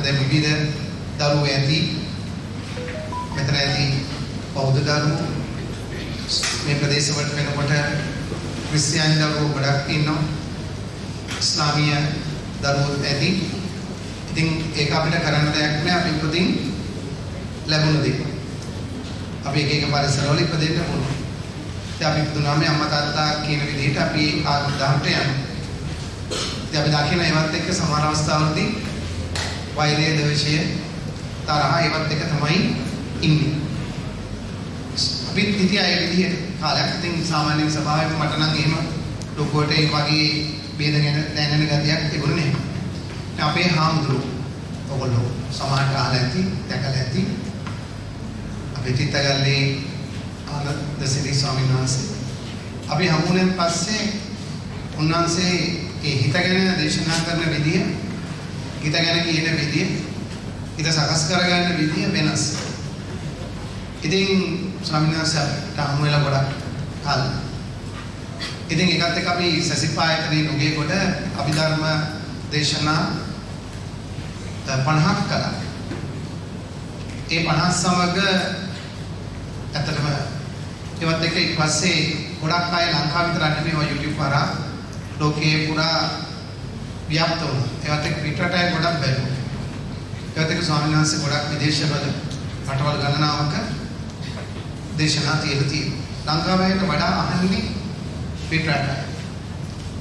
දැන් විවිධ දරුවෝ ඇති. මෙතන ඇති බෞද්ධ දරුවෝ මේ ප්‍රදේශවලට වෙනකොට ක්‍රිස්තියානි දරුවෝ ගොඩක් ඉන්නවා. ඉස්ලාමීය දරුවෝ ඇති. ඉතින් ඒක අපිට කරන්න දෙයක් නෑ. අපි උපදින් ලැබුණ දේ. අපි එක පරිසරවල ඉපදෙන්න පුළුවන්. ඉතින් අපි පුදුනාම අම්මා තාත්තා කියන විදිහට අපි ආත්ම දහමට යනවා. ඉතින් අපි දකින ඒවත් එක්ක සමහර අවස්ථාවලදී වෛරය, ද්වේෂය, තරහ ඒවත් එක තමයි ඉන්නේ. අපි ඉතින් අය විදිහට කාලයක් ඉතින් සාමාන්‍ය ස්වභාවයෙන් මට නම් එහෙම ලොකුවට ඒ වගේ බේදගෙන දැනෙන ගතියක් තිබුණේ නැහැ. අපේ හාමුදුරුවෝ ඔයගොල්ලෝ සමාජයට අහලා ඇති, දැකලා ඇති. අපේ චිත්තගල්ලේ ආනන්ද සිරි ස්වාමීන් වහන්සේ අපි හමුුණෙන් පස්සේ උන්වහන්සේ ඒ හිත ගැන දේශනා කරන විදිය, හිත ගැන කියන විදිය, හිත සකස් කරගන්න විදිය වෙනස්. ඉතින් ස්වාමීන් වහන්සේට හමු වෙලා ගොඩක් කාල. ඉතින් ඒකත් එක්ක අපි සසිපායතනේ නුගේ කොට අභිධර්ම දේශනා 50ක් කළා. ඒ 50 සමග ඇත්තටම ඒවත් එක්ක ඊපස්සේ ගොඩක් අය ලංකාව විතර නෙමෙයි YouTube කරා ලෝකේ පුරා ව්‍යාප්ත වුණා. ඒවත් එක්ක පිටරට අය ගොඩක් බැලුවා. ඒවත් එක්ක ස්වාමීන් වහන්සේ ගොඩක් විදේශවල රටවල් ගණනාවක දේශනා තියලා තියෙනවා. ලංකාවට වඩා අහන්නේ පිටරට අය.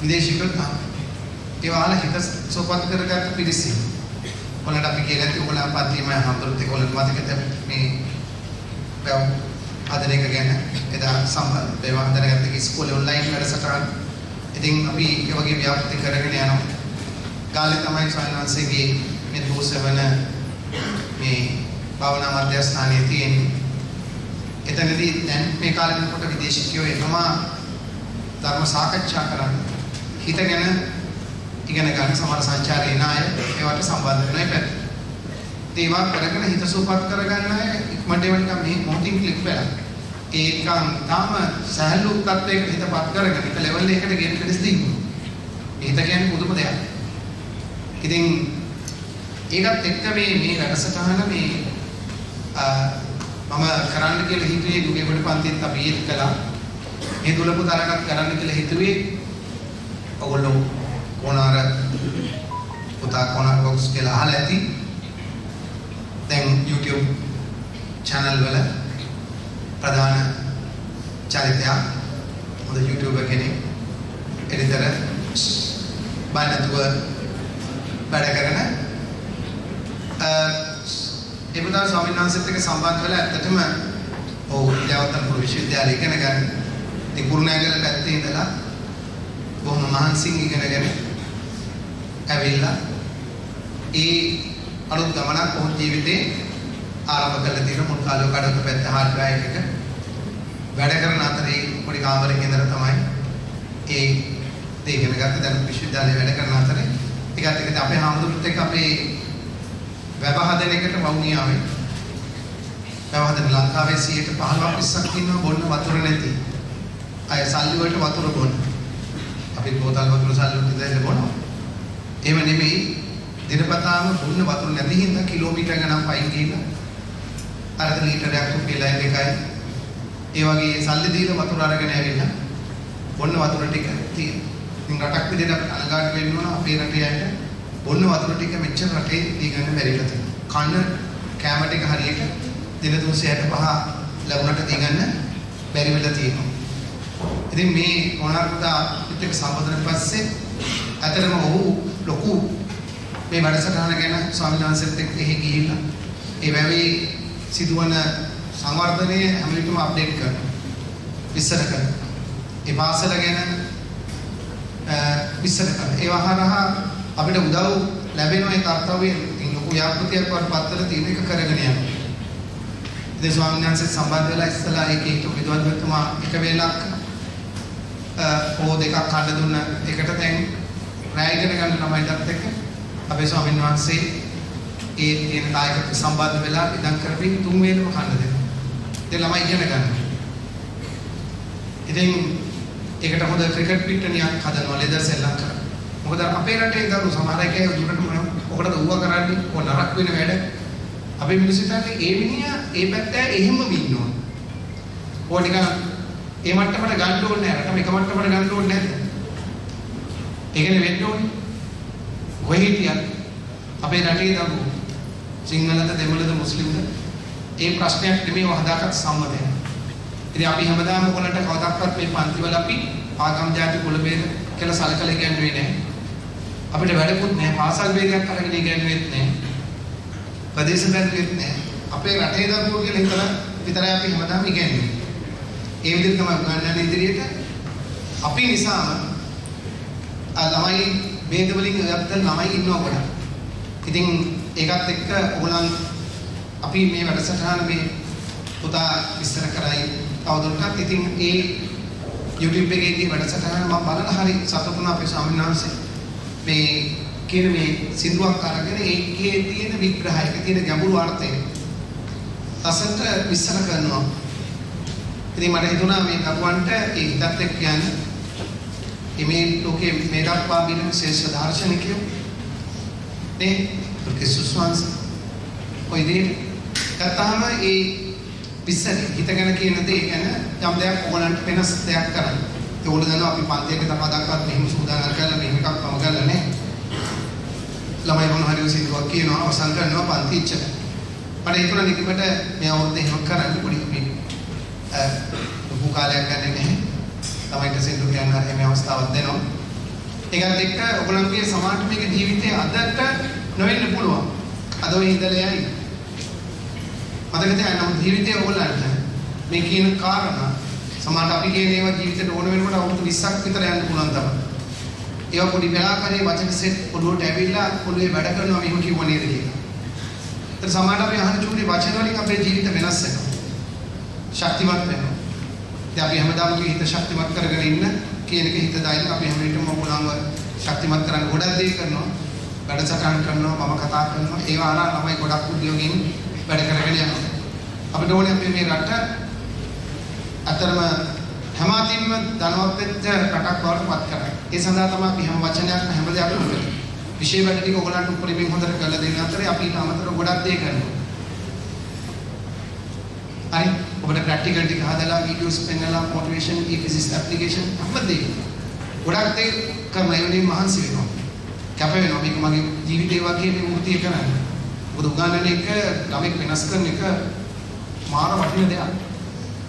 විදේශිකයෝ තමයි. ඒ වහල හිත සෝපත් කරගත්ත පිරිස. ඔයාලට අපි කියලා ඇති ඔයාලා පන්තිමය හම්බුරුත් ඒක ඔයාලට මතකද මේ බැව් ආදරයක ගැන එදා සම්බන්ධ දේවා හදනගත්ත ඉස්කෝලේ ඔන්ලයින් වැඩසටහන. ඉතින් අපි ඒ වගේ ව්‍යාපෘති කරගෙන යනවා. කාලේ තමයි ස්වාමීන්වහන්සේගේ මේ දෝෂවන මේ භාවනා මධ්‍යස්ථානයේ තියෙන්නේ. එතනදී දැන් මේ කාලේ වෙනකොට විදේශිකයෝ එනවා ධර්ම සාකච්ඡා කරන්න. හිත ගැන ඉගෙන ගන්න සමහර සංචාරේ නාය ඒවට සම්බන්ධ වෙනවා ඉතින්. ඒවා කරගෙන හිත සූපත් කරගන්න අය ඉක්මනට ඒවා නිකන් මේ මොහොතින් ක්ලික් වෙලා. ඒකම තාම සහැල්ලු තත්ත්වයකට හිතපත් කරගෙන එක ලෙවල් එකකට ගෙන් පිළිස් දින්නවා. හිත කියන්නේ පුදුම දෙයක්. ඉතින් ඒකත් එක්ක මේ වැඩසටහන මේ මම කරන්න කියලා හිතුවේ දුගේ කොට පන්තිත් අපි ඒක කළා. මේ දුලපු තරකට කරන්න කියලා හිතුවේ ඔයගොල්ලෝ කොනාර පුතා කොනාර බොක්ස් කියලා අහලා ඇති. දැන් YouTube channel වල ප්‍රධාන චරිතය හොඳ YouTuber කෙනෙක් එදිතර බණතුව වැඩ කරන ඒ පුතා ස්වාමීන් වහන්සේත් එක්ක සම්බන්ධ වෙලා ඇත්තටම ඔව් විද්‍යාවතන්පුර විශ්වවිද්‍යාලය ඉගෙන ගන්න. ඉතින් කුරුණෑගල පැත්තේ ඉඳලා බොහොම මහන්සියෙන් ඉගෙනගෙන ඇවිල්ලා ඒ අලුත් ගමනක් කොහොම ජීවිතේ ආරම්භ කළ තියෙන මුල් කාලේ කඩක පැත්ත හાર્ඩ් ඩ්‍රයිව් එක වැඩ කරන අතරේ පොඩි කාමරයක ඉඳලා තමයි ඒ දේ ඉගෙන ගත්තේ. දැන් විශ්වවිද්‍යාලේ වැඩ කරන අතරේ ඒකත් එක්ක අපේ හාමුදුරුවොත් එක්ක අපේ වැව හදන එකට වුණියාවේ වැව හදන ලංකාවේ 15%ක් ඉන්නවා බොන්න වතුර නැති අය සල්ලි වලට වතුර බොන්න. අපි බෝතල් වතුර සල්ලි වලට දෙන්න බොනවා. එහෙම නෙමෙයි දිනපතාම බොන්න වතුර නැති හින්දා කිලෝමීටර ගණන් පයින් ගිහින් අර ලීටරයක් රුපියලයි දෙකයි ඒ වගේ සල්ලි දීලා වතුර අරගෙන ඇවිල්ලා බොන්න වතුර ටික තියෙනවා. ඉතින් රටක් විදිහට අලගාට වෙන්න ඕන අපේ රටේ අයට බොන්න වතුර ටික මෙච්චර රටේ දී ගන්න බැරිලා තියෙනවා. කන්න කැම ටික හරියට දින 365 ලැබුණට දී ගන්න බැරි වෙලා තියෙනවා. ඉතින් මේ කොණාර්පුතා පිටක සම්බන්ධන පස්සේ අතරම ඔහු ලොකු මේ වැඩසටහන ගැන ස්වාමීන් වහන්සේත් එක්ක එහි ගිහිල්ලා ඒ වැවේ සිදුවන සංවර්ධනය හැම විටම අප්ඩේට් කරනවා. විස්තර කරනවා. ඒ පාසල ගැන විස්තර කරනවා. ඒ වහරහා අපිට උදව් ලැබෙන ඒ කර්තව්‍යය ලොකු යාපෘතියක් වඩ පත්තර තියෙන එක කරගෙන යනවා. ඉතින් ස්වාමීන් වහන්සේ සම්බන්ධ වෙලා ඉස්සලා ඒකේ විද්වත්තුමා එක වේලක් ඕ දෙකක් කඩ දුන්න එකට දැන් රැය ඉගෙන ගන්න ළමයිටත් එක්ක අපේ ස්වාමීන් වහන්සේ ඒ තියෙන කායක සම්බන්ධ වෙලා ඉඳන් කරපින් තුන් වේලම කන්න දෙනවා. ඒ ළමයි ඉගෙන ගන්න. ඉතින් ඒකට හොඳ ක්‍රිකට් පිට්ටනියක් හදනවා ලෙදර් සෙල්ලම් කරලා. මොකද අපේ රටේ දරු සමහර අය දුරට ඔකට ඌව කරන්නේ ඕන නරක වෙන වැඩ. අපි මිනිස්සු හිතන්නේ ඒ මිනිහා ඒ පැත්ත එහෙමම ඉන්නවා. ඕන නිකන් ඒ මට්ටමට ගන්න ඕනේ නැහැ. රටම එක මට්ටමට ගන්න ඕනේ නැහැ. ඒකනේ වෙන්න ඕනේ. කොහේ හිටියත් අපේ රටේ දඟු සිංහලද දෙමළද මුස්ලිම්ද ඒ ප්‍රශ්නයක් නෙමෙයි වහදාගත් සම්මතය. ඉතින් අපි හැමදාම ඔයගොල්ලන්ට කවදාවත් මේ පන්තිවල අපි ආගම් ಜಾති කුල ભેද කියලා සලකලා කියන්නේ නැහැ. අපිට වැඩකුත් නැහැ. පාසල් ભેදයක් අරගෙන ඉගෙනුවෙත් නැහැ. ප්‍රදේශ බැඳුවෙත් නැහැ. අපේ රටේ දඟුව කියලා හිතලා විතරයි අපි හැමදාම ඉගෙනුවේ. ඒ විදිහට තමයි උගන්වන්නේ ඉදිරියට. අපි නිසාම ළමයි ભેද වලින් යක්තල් ළමයි ඉන්නවා ගොඩක්. ඉතින් ඒකත් එක්ක ඕගොල්ලන් අපි මේ වැඩසටහන මේ පුතා විස්තර කරයි තවදුරටත්. ඉතින් ඒ YouTube එකේදී වැඩසටහන මම බලලා හරි සතුටු වුණා අපේ ස්වාමීන් වහන්සේ මේ කියන මේ සින්දුවක් අරගෙන ඒකේ තියෙන විග්‍රහය, ඒකේ තියෙන ගැඹුරු අර්ථය අසන්ට විස්තර කරනවා. ඉතින් මට හිතුණා මේ දරුවන්ට ඒ හිතත් එක්ක යන්න මේ ලෝකයේ මේ දක්වා බින ශ්‍රේෂ්ඨ දාර්ශනිකයෝ නේ ක්‍රිස්තුස් වහන්සේ ඔය දේ කතාම ඒ විස්තර හිතගෙන කියන දේ ගැන යම් දෙයක් ඕගලන්ට වෙනස් දෙයක් කරන්න. ඒ ඕන දන්නවා අපි පන්තියක තමයි දක්වත් මෙහෙම සූදානම් කරලා මෙහෙම එකක් වම කරලා නැහැ. ළමයි මොන හරි සින්දුවක් කියනවා අවසන් කරනවා පන්ති ඉච්චට. මට හිතුණා නිකමට මේ අවුරුද්ද එහෙම කරන්න පොඩි ලොකු කාලයක් ගන්න නැහැ. ළමයිට සින්දු කියන්න හරි මේ අවස්ථාවක් දෙනවා. ඒකත් එක්ක ඔයගොල්ලන්ගේ සමාජික ජීවිතයේ අදට නොවෙන්න පුළුවන්. අද ඔය ඉඳලා යයි. මතක තියාගන්න ජීවිතයේ ඔයගොල්ලන්ට මේ කියන කාරණා සමාජ අපි කියන ඒවා ජීවිතේට ඕන වෙනකොට අවුරුදු 20ක් විතර යන්න පුළුවන් තමයි. ඒවා පොඩි වෙලාවකදී වචන සෙට් පොළොවට ඇවිල්ලා පොළොවේ වැඩ කරනවා මෙහෙම කිව්ව නේද කියලා. ඒතර සමාජ අපි අහන චූටි වචන වලින් අපේ ජීවිත වෙනස් වෙනවා. ශක්තිමත් වෙනවා. ඉතින් අපි හැමදාම හිත ශක්තිමත් කරගෙන ඉන්න කියන එක හිත දාගෙන අපි හැම විටම ඔයගොල්ලන්ව ශක්තිමත් කරන්න ගොඩක් දේ කරනවා. වැඩසටහන් කරනවා, මම කතා කරනවා. ඒවා අරන් ළමයි ගොඩක් උද්‍යෝගයෙන් වැඩ කරගෙන යනවා. අපිට ඕනේ අපි මේ රට අතරම හැමතින්ම ධනවත් වෙච්ච රටක් බවට පත් කරගන්න. ඒ සඳහා තමයි අපි හැම වචනයක්ම හැම දෙයක්ම කරන්නේ. විශේෂ වැඩ ටික ඔයගොල්ලන්ට උපරිමයෙන් හොඳට කරලා දෙන්න අතරේ අපි ඊට අමතරව ගොඩක් දේ කරනවා. හරි ඔබට ප්‍රැක්ටිකල් ටික හදලා වීඩියෝස් පෙන්නලා මොටිවේෂන් ඊපිසිස් ඇප්ලිකේෂන් හැමදේම ගොඩක් දේ කරලා ඉන්නේ මහන්සි වෙනවා. කැප වෙනවා මේක මගේ ජීවිතේ වගේ මේ වෘත්තිය කරන්නේ. මොකද උගන්වන එක ළමෙක් වෙනස් කරන එක මාර වටින දෙයක්.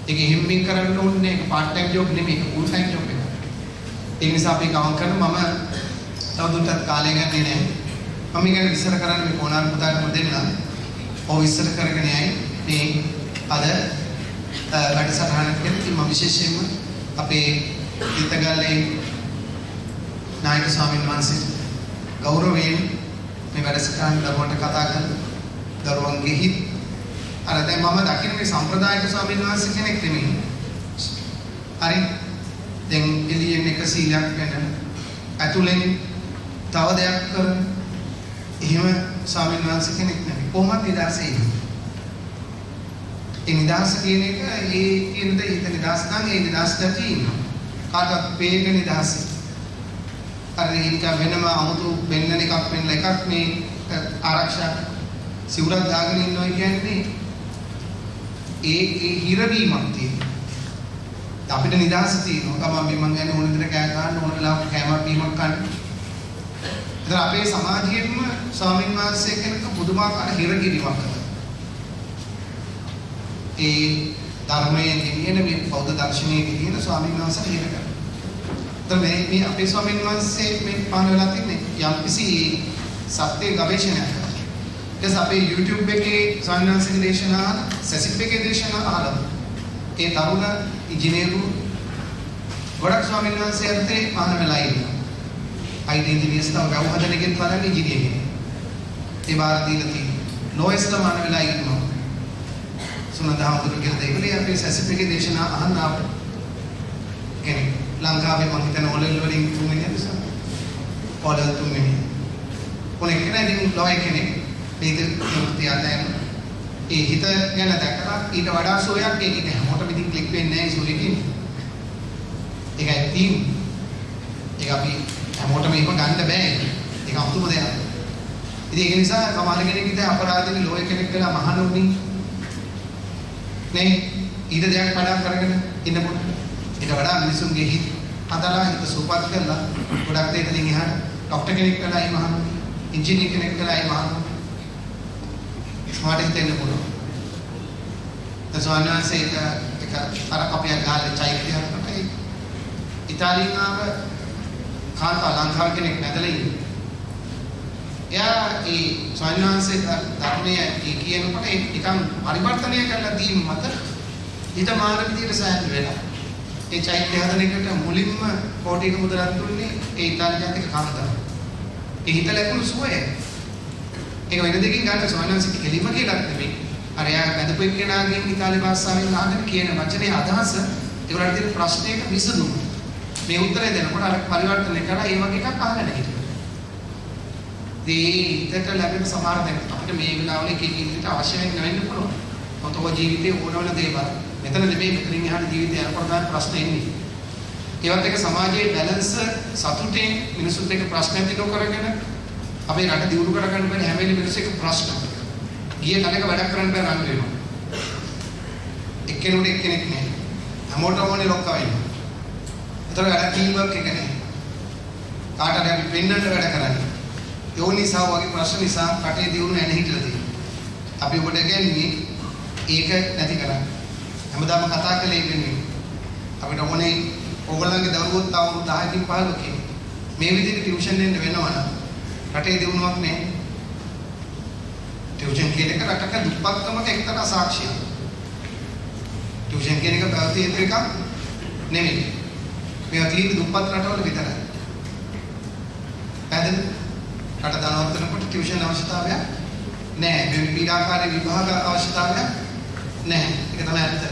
ඒක හිම්මින් කරන්න ඕනේ ඒක part time job නෙමෙයි ඒක full time job එකක්. ඒ නිසා අපි ගමන් කරන මම තවදුරටත් කාලය ගන්නේ නැහැ. මම ඉගෙන විස්තර කරන්න මේ කොණාර පුතාට දෙන්න. ඔව් විස්තර කරගෙන යයි මේ අද වැඩසටහනකට මම විශේෂයෙන්ම අපේ හිතගල්ලේ නායක ස්වාමීන් වහන්සේ ගෞරවයෙන් මේ වැඩසටහන දරුවන්ට කතා කරන දරුවන්ගේ හිත් අර දැන් මම දකින්න මේ සම්ප්‍රදායික ස්වාමීන් වහන්සේ කෙනෙක් නෙමෙයි. හරි දැන් එළියෙන් එක සීලයක් වෙන ඇතුලෙන් තව දෙයක් කරන එහෙම ස්වාමීන් වහන්සේ කෙනෙක් නෙමෙයි. කොහොමද නිදර්ශේ? ඒ නිදහස කියන එක ඒ කියන දේ හිත නිදහස් නම් ඒ නිදහස් දැකීම කාටවත් වේග නිදහස. අර ඒක වෙනම 아무තු වෙන්න එකක් වෙන්න එකක් මේ ආරක්ෂා සිවුරක් දාගෙන ඉන්නවා කියන්නේ ඒ හිරවීමක් තියෙනවා. අපිට නිදහස තියෙනවා. ගමන් බිමන් යන ඕන විදිහට කෑ ගන්න ඕන වෙලාවක කෑමක් බීමක් ගන්න. ඒතර අපේ සමාජයේම ස්වාමීන් වහන්සේ කෙනෙක් පුදුමාකාර හිරගිරීමක් කරනවා. ඒ ධර්මයේ නියන මේ බෞද්ධ දර්ශනයේ කියන ස්වාමීන් වහන්සේ හිර කරනවා. ඒතර මේ අපේ ස්වාමීන් වහන්සේ මේ පාන වෙලා තින්නේ යම්කිසි සත්‍ය ගවේෂණයක් කරනවා. ඒස් අපේ YouTube එකේ ස්වාමීන් වහන්සේගේ දේශනා සැසිප් එකේ දේශනා අහලා ඒ තරුණ ඉංජිනේරු ගොඩක් ස්වාමීන් වහන්සේ අතේ පාන වෙලා ඉන්නවා. IT ඉංජිනේර්ස් තව ගව හදන එකෙන් බලන්නේ ඉංජිනේරින්. ඒ බාර දීලා තියෙනවා. ලෝයස්ට මාන වෙලා ඉන්නවා. සුනදාහතුරු කියලා දෙවිලේ අපේ සැසිප් එකේ දේශනා අහන්න ආපු කෙනෙක්. ලංකාවේ මම හිතන ඕලෙල් වලින් තුන්වෙනි නිසා. ඕලෙල් තුන්වෙනි. කොනෙක් කෙනෙක් ලෝය කෙනෙක්. මේක තියාගෙන ඒ හිත ගැන දැකලා ඊට වඩා සෝයක් ඒකේ හැමෝටම ඉතින් ක්ලික් වෙන්නේ නැහැ සෝයකින්. ඒකයි තියෙන්නේ. ඒක අපි හැමෝටම මේක ගන්න බෑ. ඒක අමුතුම දෙයක්. ඉතින් ඒක නිසා සමහර කෙනෙක් ඉතින් අපරාධෙනි ලෝය කෙනෙක් වෙලා මහණුනි නේ ඊට දෙයක් පඩම් කරගෙන ඉන්නකොට ඊට වඩා මිනිසුන්ගේ හිත හදලා හිත සූපත් කරලා ගොඩක් දෙයක් දෙලින් එහාට ડોක්ටර් කෙනෙක් වෙලා මහණුනි ඉංජිනේර කෙනෙක් වෙලා මහණුනි ස්මාර්ට් හිතෙන්න පුළුවන්. තසවන්නාසේ එක අර අපේ ගාලේ චෛත්‍යයකට ඉතාලියෙන් ආව කාන්තා ලංකාව කෙනෙක් නැදලා ඉන්නේ. එයා ඒ ස්වාමීනාංශේ ධර්මයේ කියනකොට නිකන් පරිවර්තනය කරලා දීම මත ඊට මාන විදියට සෑහන වෙලා. ඒ චෛත්‍ය හදන එකට මුලින්ම කෝටියක මුදලක් දුන්නේ ඒ ඉතාලි ජාතික කාන්තාව. ඒ හිත ලැබුණු සුවය. ඒක වෙන දෙකින් ගන්න ස්වාමීනාංශේ කෙලිම කියලා නෙමෙයි. අර එයා බඳපු එක්කෙනාගෙන් ඉතාලි භාෂාවෙන් අහගෙන කියන වචනේ අදහස ඒවලට තියෙන ප්‍රශ්නයක විසඳුම. මේ උත්තරය දෙනකොට අර පරිවර්තනය කරලා ඒ වගේ එකක් අහගෙන හිටියා. ඒකට ලැබෙන සමහර දැන් අපිට මේ වෙලාවල එක එක විදිහට අවශ්‍ය වෙන්න පුළුවන්. මොකද ජීවිතේ ඕනවන දේවල් මෙතන නෙමෙයි මෙතනින් එහාට ජීවිතය යනකොට තමයි ප්‍රශ්න එන්නේ. ඒවත් එක සමාජයේ බැලන්ස් සතුටේ මිනිසුත් එක්ක ප්‍රශ්න ඇති නොකරගෙන අපේ රට දියුණු කරගන්න බැරි හැම වෙලෙම මිනිස්සු එක්ක ප්‍රශ්න. ගිය තැනක වැඩ කරන්න බෑ රන් වෙනවා. එක්කෙනෙකුට එක්කෙනෙක් නෑ. හැමෝටම ඕනේ ලොක්කා වෙන්න. ඒතර වැඩ ටීම් වර්ක් එක නෑ. කාට හරි අපි වෙන්නට වැඩ කරන්නේ. ඒ නිසා වගේ ප්‍රශ්න නිසා රටේ දියුණුව එන හිටලා තියෙනවා. අපි ඔබට කියන්නේ ඒක නැති කරන්න. හැමදාම කතා කළේ වෙන්නේ. අපිට ඕනේ ඕගොල්ලන්ගේ දරුවෝ තව 10කින් 15කින් මේ විදිහට ටියුෂන් දෙන්න වෙනවා නම් රටේ දියුණුවක් නෑ. ටියුෂන් කියන එක රටක දුප්පත්කමක එක්තරා සාක්ෂියක්. ටියුෂන් කියන එක පැවති එකක් නෙමෙයි. මේවා තියෙන්නේ දුප්පත් රටවල විතරයි. පැහැදිලිද? රට ධනවත් වෙනකොට ටියුෂන් අවශ්‍යතාවයක් නැහැ. මේ පීඩාකාරී විභාග අවශ්‍යතාවයක් නැහැ. ඒක තමයි ඇත්ත.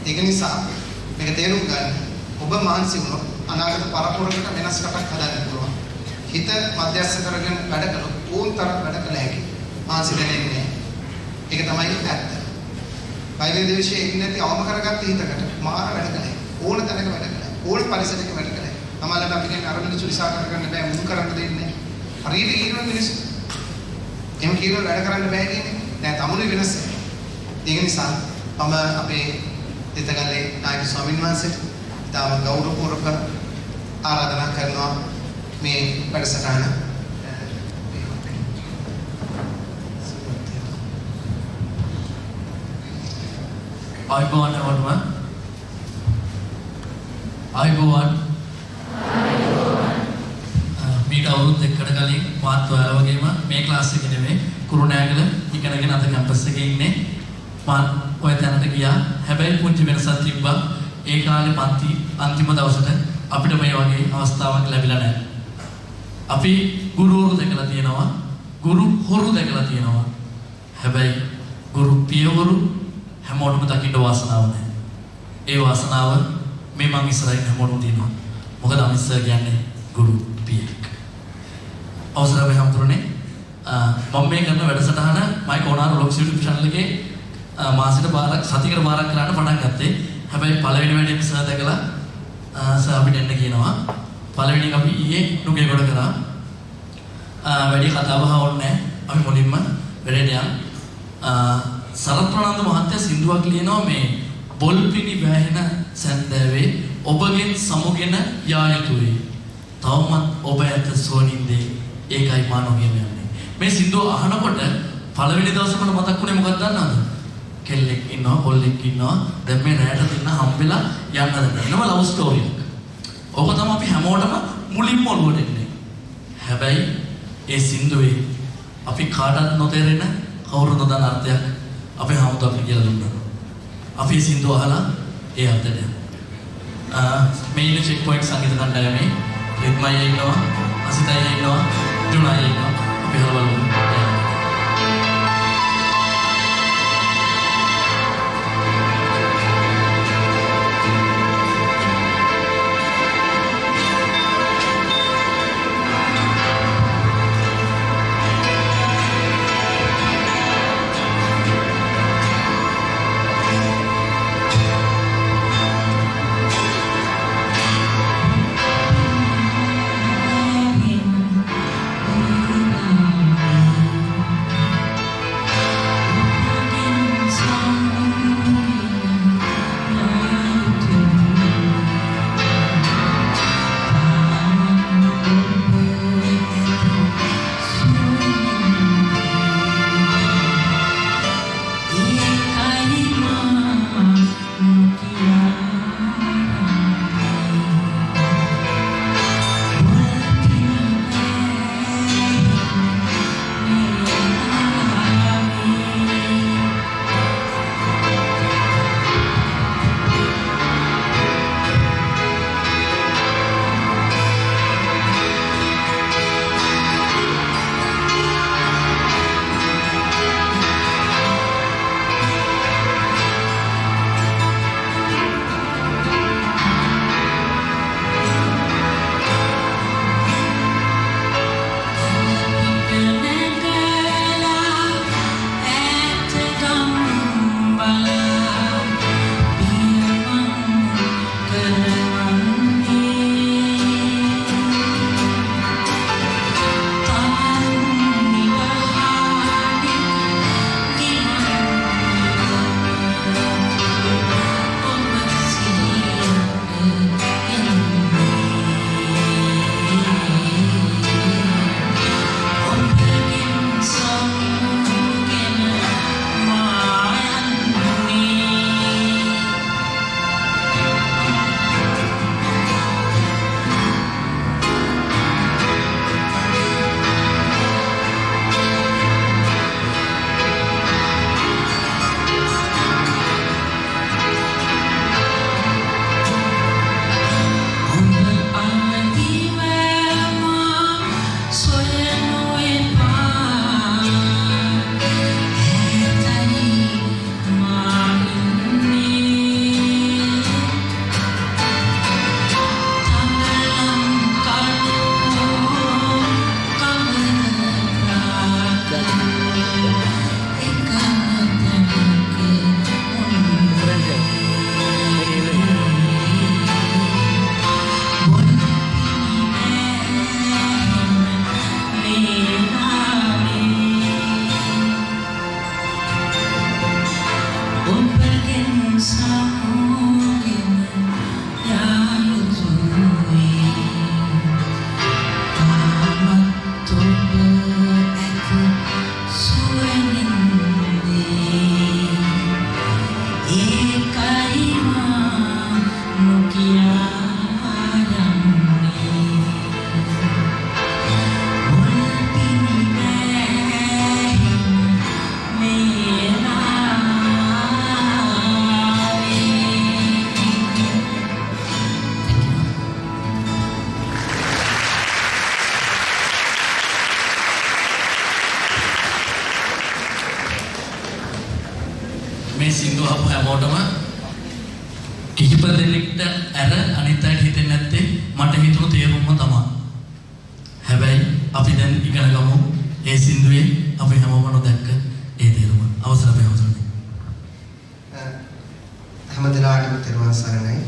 ඒක නිසා මේක තේරුම් ගන්න. ඔබ මානසික වුණොත් අනාගත පරපුරකට වෙනස් රටක් හදන්න පුළුවන්. හිත මධ්‍යස්ථ කරගෙන වැඩ කළොත් ඕන තරම් වැඩ කළ හැකියි. මානසික දෙන්නේ. ඒක තමයි ඇත්ත. බයිබල් දේශයේ ඉන්නේ නැති අවම කරගත්ත හිතකට මාර වැඩ කළේ. ඕන තැනක වැඩ කළා. ඕන පරිසරයක වැඩ කළා. තමලට අපි කියන අර මිනිස්සු විශ්වාස කරගන්න බෑ මුදු කරන්න දෙන්නේ. හරියට කියනවා මිනිස්සු. එහෙම කියනවා වැඩ කරන්න බෑ කියන්නේ. දැන් තමුනේ වෙනස්. ඒක නිසා මම අපේ දෙතගල්ලේ නායක ස්වාමීන් වහන්සේට තාම ගෞරවපූර්වක ආරාධනා කරනවා මේ වැඩසටහන ආයුබෝවන් වඩුවන් ආයුබෝවන් මීට අවුරුදු දෙකකට කලින් මාත් ඔයාලා වගේම මේ ක්ලාස් එකේ නෙමෙයි කුරුණෑගල ඉගෙනගෙන අද කැම්පස් එකේ ඉන්නේ මම ඔය තැනට ගියා හැබැයි පුංචි වෙනසක් තිබ්බා ඒ කාලේ පන්ති අන්තිම දවසට අපිට මේ වගේ අවස්ථාවක් ලැබිලා නැහැ අපි ගුරුවරු දැකලා තියෙනවා ගුරු හොරු දැකලා තියෙනවා හැබැයි ගුරු පියවරු හැමෝටම දකින්න වාසනාව නැහැ. ඒ වාසනාව මේ මං ඉස්සරහින් හැමෝටම තියෙනවා. මොකද අනිත් සර් කියන්නේ ගුරු පියෙක්. අවසරයි හැමතුරුනේ. මම මේ කරන වැඩසටහන මයි කොනාර ලොක්ස් YouTube channel එකේ මාසෙට පාරක් සතියකට පාරක් කරන්න පටන් ගත්තේ. හැබැයි පළවෙනි වැඩේ සර් දැකලා සර් අපිට එන්න කියනවා. පළවෙනි එක අපි ඊයේ නුගේ කොට කරා. වැඩි කතා බහ ඕනේ නැහැ. අපි මුලින්ම වැඩේට යන්න. සරත්නන්ද මහත්තයා සින්දුවක් ලියනවා මේ බොල්පිනි වැහෙන සැන්දෑවේ ඔබගෙන් සමුගෙන යා යුතුයි. තවමත් ඔබ ඇත සෝනින්දේ ඒකයි මා නොගෙන යන්නේ. මේ සින්දුව අහනකොට පළවෙනි දවසේ මට මතක් වුණේ මොකක්ද දන්නවද? කෙල්ලෙක් ඉන්නවා, කොල්ලෙක් ඉන්නවා. දැන් මේ රැයට තින්න හම්බෙලා යන්න දෙනවා ලව් ස්ටෝරි එක. ඕක තමයි අපි හැමෝටම මුලින්ම ඔළුවට එන්නේ. හැබැයි ඒ සින්දුවේ අපි කාටවත් නොතේරෙන කවුරු නොදන්න අර්ථයක් අපේ හමුදාට කියලා දුන්නා. අපි සින්දු අහලා ඒ අර්ථයට මේ ඉන්න චෙක් පොයින්ට් සංගීත කණ්ඩායමේ රිද්මයි ඉන්නවා, අසිතයි ඉන්නවා, ජුනයි ඉන්නවා. අපි හලවලු. මේ සින්දුව අහපු හැමෝටම කිහිප දෙනෙක්ට ඇර අනිත් අයට හිතෙන්නේ නැත්තේ මට හිතුණු තේරුම්ම තමයි. හැබැයි අපි දැන් ඉගෙන ගමු ඒ සින්දුවේ අපි හැමෝම නොදැක්ක ඒ තේරුම. අවසර අපේ අවසරයි. හැමදෙනාටම තෙරුවන් සරණයි.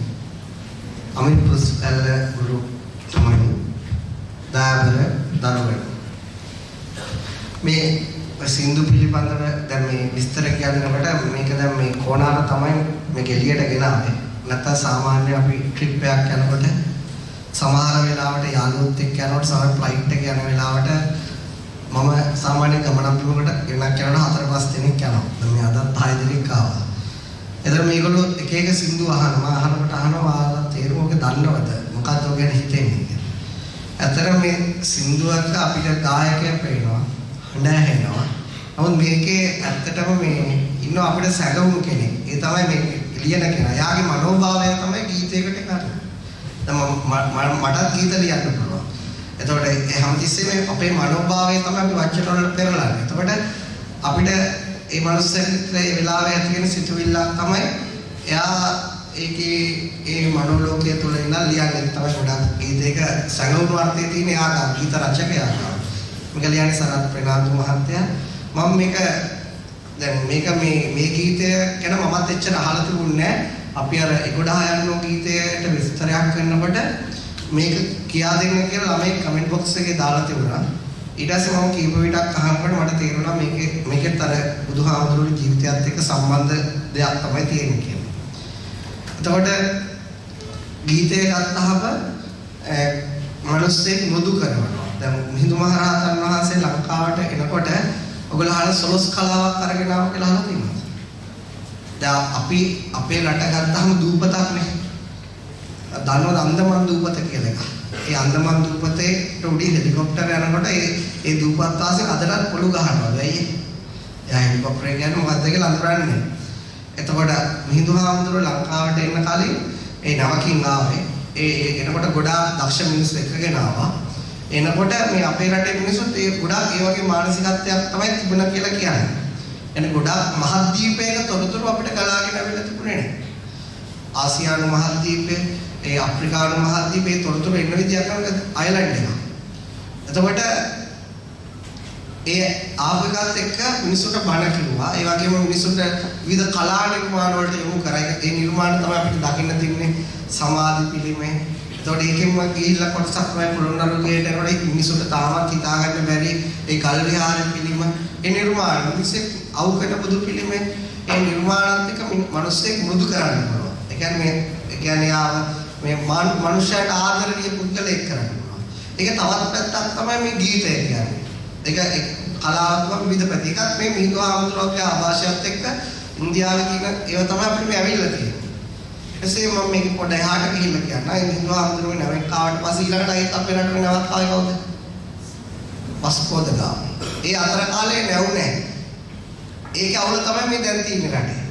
අමිත් පුස්කල්ල ගුරු සමණි දාබර දරුවන මේ සින්දු පිළිබඳව දැන් මේ විස්තර කියනකොට මේක දැන් මේ කොනාර තමයි මේක එළියට ගෙනාවේ. නැත්නම් සාමාන්‍ය අපි ට්‍රිප් එකක් යනකොට සමහර වෙලාවට යාළුවොත් එක්ක යනකොට සමහර ෆ්ලයිට් එක යන වෙලාවට මම සාමාන්‍ය ගමනක් බිමකට ගෙනක් යනකොට 4-5 දෙනෙක් යනවා. දැන් මේ අදත් 6 දෙනෙක් ආවා. එතන මේගොල්ලෝ එක එක සින්දු අහනවා. අහනකොට තේරුම ඔක දන්නවද? මොකක්ද ඔය ගැන හිතෙන්නේ? ඇත්තට මේ සින්දුවක අපිට ගායකයෙක් පේනවා. හඬ ඇහෙනවා. නමුත් මේකේ ඇත්තටම මේ ඉන්න අපිට සැලවුණු කෙනෙක්. ඒ තමයි මේ ලියන කෙනා. එයාගේ මනෝභාවය තමයි ගීතයකට කරන්නේ. දැන් මටත් ගීත ලියන්න පුළුවන්. එතකොට ඒ හැමතිස්සෙම අපේ මනෝභාවය තමයි අපි වචන වල පෙරලන්නේ. එතකොට අපිට ඒ මනුස්සයෙක්ට ඒ වෙලාවේ ඇති වෙන සිතුවිල්ලක් තමයි එයා ඒකේ ඒ මනෝලෝකය තුළ ඉඳන් ලියන්නේ. තමයි ගොඩක් ගීතයක සංගීත අර්ථයේ තියෙන එයා ගීත රචකයා. මේක ලියන්නේ සරත් ප්‍රනාන්දු මහත්තයා. මම මේක දැන් මේක මේ ගීතය ගැන මමත් එච්චර අහලා තිබුණේ නැහැ. අපි අර 11 යන්නෝ ගීතයට විස්තරයක් කරනකොට මේක කියා දෙන්න කියලා ළමයි කමෙන්ට් බොක්ස් එකේ දාලා තිබුණා. ඊට පස්සේ මම කීප විටක් අහනකොට මට තේරුණා මේකෙත් අර බුදුහාමුදුරුවෝ ජීවිතයත් එක්ක සම්බන්ධ දෙයක් තමයි තියෙන්නේ කියලා. එතකොට ගීතය ගත්තාම මිනිස්සෙක් මුදු කරනවා. දැන් මිහිඳු මහ රහතන් වහන්සේ ලංකාවට එනකොට ඔයගොල්ලෝ අහලා සොලොස් කලාවක් අරගෙන ආව කියලා අහලා තියෙනවා. දැන් අපි අපේ රට ගත්තාම දූපතක් නේ. දන්නවද අන්දමන් දූපත කියලා එකක්. ඒ අන්දමන් දූපතේ උඩින් හෙලිකොප්ටර් යනකොට ඒ දූපත් වාසයෙන් අදටත් පොළු ගහනවා. වෙයි. එයා හෙලිකොප්ටර් එක යන මොකද්ද කියලා අඳුරන්නේ. එතකොට මිහිඳු හාමුදුරුවෝ ලංකාවට එන්න කලින් ඒ නවකින් ආවේ. ඒ එනකොට ගොඩාක් දක්ෂ මිනිස්සු එක්කගෙන ආවා. එනකොට මේ අපේ රටේ මිනිස්සුත් ඒ ගොඩාක් ඒ වගේ මානසිකත්වයක් තමයි තිබුණා කියලා කියන්නේ. එන ගොඩාක් මහද්වීපයක තොරතුරු අපිට ගලාගෙන ආවිලා තිබුණේ නේ. ආසියානු මහද්වීපේ ඒ අප්‍රිකානු මහද්වීපේ තොරතුරු එන්න විදියක් නැහැ අයර්ලන්ඩ් එක. එතකොට ඒ ආපිකත් එක්ක මිනිස්සුන්ට බණ කිව්වා. ඒ වගේම මිනිස්සුන්ට විවිධ කලා නිර්මාණ වලට යොමු කරා. ඒ නිර්මාණ තමයි අපිට දකින්න තිබුණේ සමාධි පිළිමේ. එතකොට ඒකෙන්ම ගිහිල්ලා කොටසක් තමයි පොළොන්නරුවේට යනකොට මිනිස්සුන්ට තාමත් හිතා ගන්න බැරි ඒ ගල් විහාර පිළිම ඒ නිර්මාණ මිනිස්සෙක් අවුකට බුදු පිළිමේ ඒ නිර්මාණත් එක්ක මිනිස්සෙක් මෘදු කරන්න පුළුවන්. ඒ කියන්නේ ආව මේ මනුෂ්‍යයට ආදරණීය පුද්ගලයෙක් කරන්න පුළුවන්. ඒක තවත් පැත්තක් තමයි මේ ගීතය කියන්නේ. ඒක කලාත්මක විවිධ පැති. එකක් මේ මිහිඳු හාමුදුරුවෝගේ ආభాෂයත් එක්ක ඉන්දියාවේ තියෙන ඒවා තමයි අපිට මේ ඇවිල්ලා තියෙන්නේ. ඊටසේ මම මේක පොඩ්ඩ එහාට ගිහිල්ලා කියන්න. ඒ මිහිඳු හාමුදුරුවෝ නැවෙක් ආවට පස්සේ ඊළඟට ආයෙත් අපේ රටේ නැවක් ආවේ කවුද? වස්කෝද ගාම. ඒ අතර කාලේ නැවු නැහැ. ඒකේ අවුල තමයි මේ දැන් තියෙන රටේ.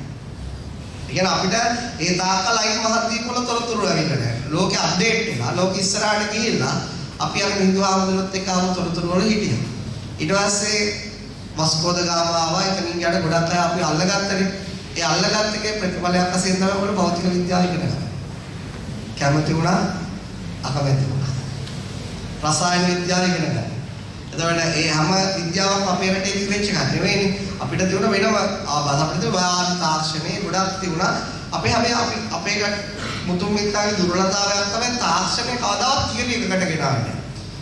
කියන අපිට ඒ තාක්කල් අයින් මහද්වීප වල තොරතුරු ඇවිල්ලා නැහැ. ලෝකෙ අප්ඩේට් වෙලා ලෝකෙ ඉස්සරහට ගිහිල්ලා අපි අර මිහිඳු හාමුදුරුවෝත් එක්ක ආව තොරතුරු වල හිටියා. ඊට පස්සේ වස්කෝද ගාම ආවා. එතනින් යට ගොඩක් අය අපි අල්ලගත්තනේ. ඒ අල්ලගත්ත එකේ ප්‍රතිඵලයක් වශයෙන් තමයි ඔයගොල්ලෝ භෞතික විද්‍යාව ඉගෙන ගන්න. කැමති වුණා අකමැති වුණා. රසායන විද්‍යාව ඉගෙන ගන්න. එතකොට ඒ හැම විද්‍යාවක් අපේ රටේ තිබෙච්ච එකක් නෙවෙයිනේ. අපිට තිබුණ වෙනම අපිට තිබුණ තාක්ෂණයේ ගොඩක් තිබුණා. අපේ හැබැයි අපේ මුතුන් මිත්තන්ගේ දුර්වලතාවයක් තමයි තාක්ෂණය කවදාවත් තියරි එකකට ගෙනාවේ.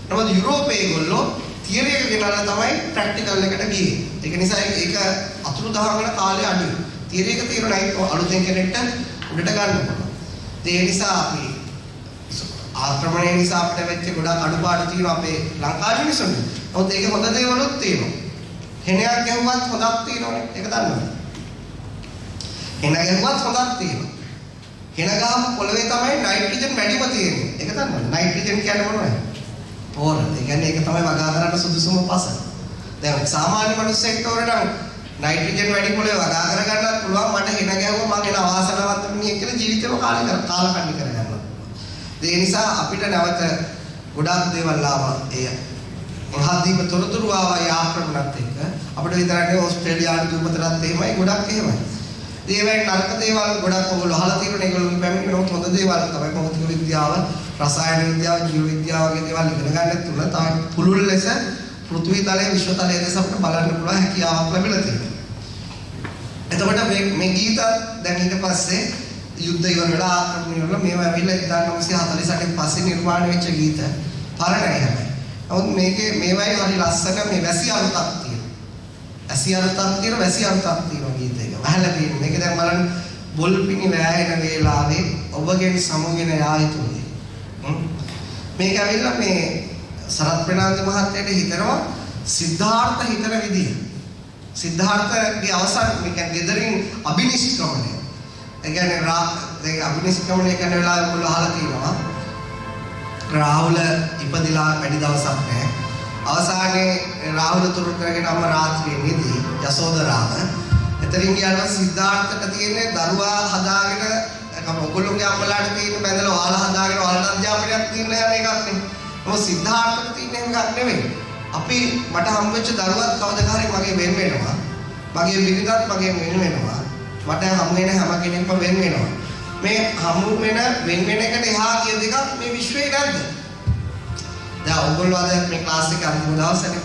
නමුත් යුරෝපයේ ඒගොල්ලෝ තියරි එක ගෙනල්ලා තමයි ප්‍රැක්ටිකල් එකට ගියේ. ඒක නිසා ඒක අතුරුදහන් වෙන කාලය අඩුයි. තියරි එක තියෙනවා අලුතෙන් කෙනෙක්ට උඩට ගන්න පුළුවන්. ඒ නිසා අපි ආක්‍රමණය නිසා අපිට වෙච්ච ගොඩක් අඩුපාඩු තියෙනවා අපේ ලංකාවේ මිනිස්සුන්ට. නමුත් ඒක හොඳ දේවලුත් තියෙනවා. හෙනයක් ගැහුවත් හොඳක් තියෙනවනේ. ඒක දන්නවද? හෙන ගැහුවත් හොඳක් තියෙනවා. හෙන ගහම පොළවේ තමයි නයිට්‍රජන් වැඩිම තියෙන්නේ. ඒක දන්නවද? නයිට්‍රජන් කියන්නේ මොනවද? පොර. ඒ කියන්නේ ඒක තමයි වගා කරන්න සුදුසුම පස. දැන් සාමාන්‍ය මිනිස්සෙක්ට ඕනනම් නයිට්‍රජන් වැඩි පොළවේ වගා කර ගන්නත් පුළුවන්. මට හෙන ගැහුවා මම එන අවාසනාවන්ත මිනිහෙක් කියලා ජීවිතේම කාලකන්ණි කරගන්නවා. ඒ නිසා අපිට නැවත ගොඩාක් දේවල් ආවා. ඒ මහද්වීප තොරතුරු ආවා ආක්‍රමණත් එක්ක. අපිට විතරක් නෙවෙයි ඕස්ට්‍රේලියානු දූපතරත් එහෙමයි ගොඩක් එහෙමයි. දේවල් නරක දේවල් ගොඩක් ඔයගොල්ලෝ අහලා තියෙනවා. ඒගොල්ලෝ පැමිණෙනොත් හොඳ දේවල් තමයි භෞතික විද්‍යාව, රසායන විද්‍යාව, ජීව විද්‍යාව වගේ දේවල් ඉගෙන ගන්න තුන තමයි පුළුල් ලෙස පෘථිවි තලයේ විශ්ව තලයේ දැස අපිට බලන්න පුළුවන් හැකියාවක් ලැබිලා තියෙනවා. එතකොට මේ ගීත දැන් ඊට පස්සේ යුද්ධ ඉවර වෙලා ආක්‍රමණය වල මේවා ඇවිල්ලා 1948 පස්සේ නිර්මාණය වෙච්ච ගීත පරණයි හැබැයි. නමුත් මේකේ මේවයි හරි ලස්සන මේ වැසි අරුතක් තියෙනවා. වැසි අරුතක් තියෙන ගීතයක. වහලා තියෙන මේක දැන් බලන්න බොල්පිනි වෑයන වේලාවේ ඔබගෙන් සමුගෙන යා යුතුයි. මේක ඇවිල්ලා මේ සරත් ප්‍රනාන්දු මහත්තයාට හිතනවා සිද්ධාර්ථ හිතන විදිය. සිද්ධාර්ථගේ අවසන් මේ කියන්නේ ගෙදරින් අබිනිෂ්ක්‍රමණය. ඒ කියන්නේ දැන් අබිනිෂ්ක්‍රමණය කරන වෙලාවේ ඔයගොල්ලෝ අහලා තියෙනවා රාහුල ඉපදිලා වැඩි දවසක් නැහැ. අවසානයේ රාහුල තුරු කරගෙන අම්ම රාත්‍රියේ නිදි යසෝදරාව. එතනින් ගියාම සිද්ධාර්ථට තියෙන්නේ දරුවා හදාගෙන ඔයගොල්ලෝගේ අම්මලාට තියෙන බැඳලා ඔයාලා හදාගෙන ඔයාලා අධ්‍යාපනයක් තියෙන යන එකක් නේ. මොකද සිද්ධාර්ථට තියෙන එකක් නෙමෙයි. අපි මට හම්බෙච්ච දරුවත් කවදා හරි මගේ වෙන වෙනවා. මගේ බිරිඳත් මගේ වෙන වෙනවා. මට හම් වෙන හැම කෙනෙක්ම වෙන වෙනවා. මේ හමු වෙන වෙන එකට එහා කිය දෙකක් මේ විශ්වයේ නැද්ද? දැන් ඔයගොල්ලෝ අද මේ ක්ලාස් එකේ අන්තිම දවසනේ.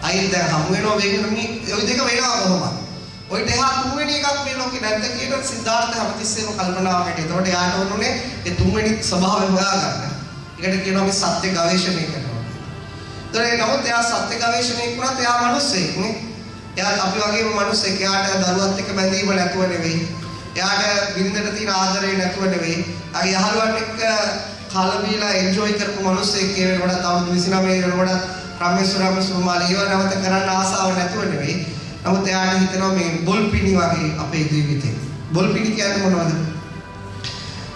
අයින් දැන් හමු වෙනවා වෙන මේ ওই දෙක වෙනවා කොහොමද? ඔයිට එහා තුන්වෙනි එකක් මේ ලෝකේ නැද්ද කියන සිද්ධාර්ථ හැමතිස්සෙම කල්පනාවකට. ඒතකොට යාට ඕනුනේ ඒ තුන්වෙනි ස්වභාවය හොයාගන්න. ඒකට කියනවා මේ සත්‍ය ගවේෂණය කරනවා. ඒතකොට නමුත් එයා සත්‍ය ගවේෂණය වුණත් එයා මිනිස්සෙක් නේ. එයා අපි වගේම මිනිස්සෙක්. එයාට දරුවත් එක්ක බැඳීම නැතුව නෙවෙයි. එයාට බිරිඳට තියෙන ආදරේ නැතුව නෙවෙයි. අගේ යහළුවන් එක්ක කාලා බීලා එන්ජොයි කරපු මිනිස්සෙක් ඒ වෙනකොට අවුරුදු 29 වෙනකොට රාමේශ්වරම සුමාලිය නැවත කරන්න ආසාව නැතුව නෙවෙයි. නමුත් එයාට හිතෙනවා මේ බොල්පිනි වගේ අපේ ජීවිතේ. බොල්පිනි කියන්නේ මොනවද?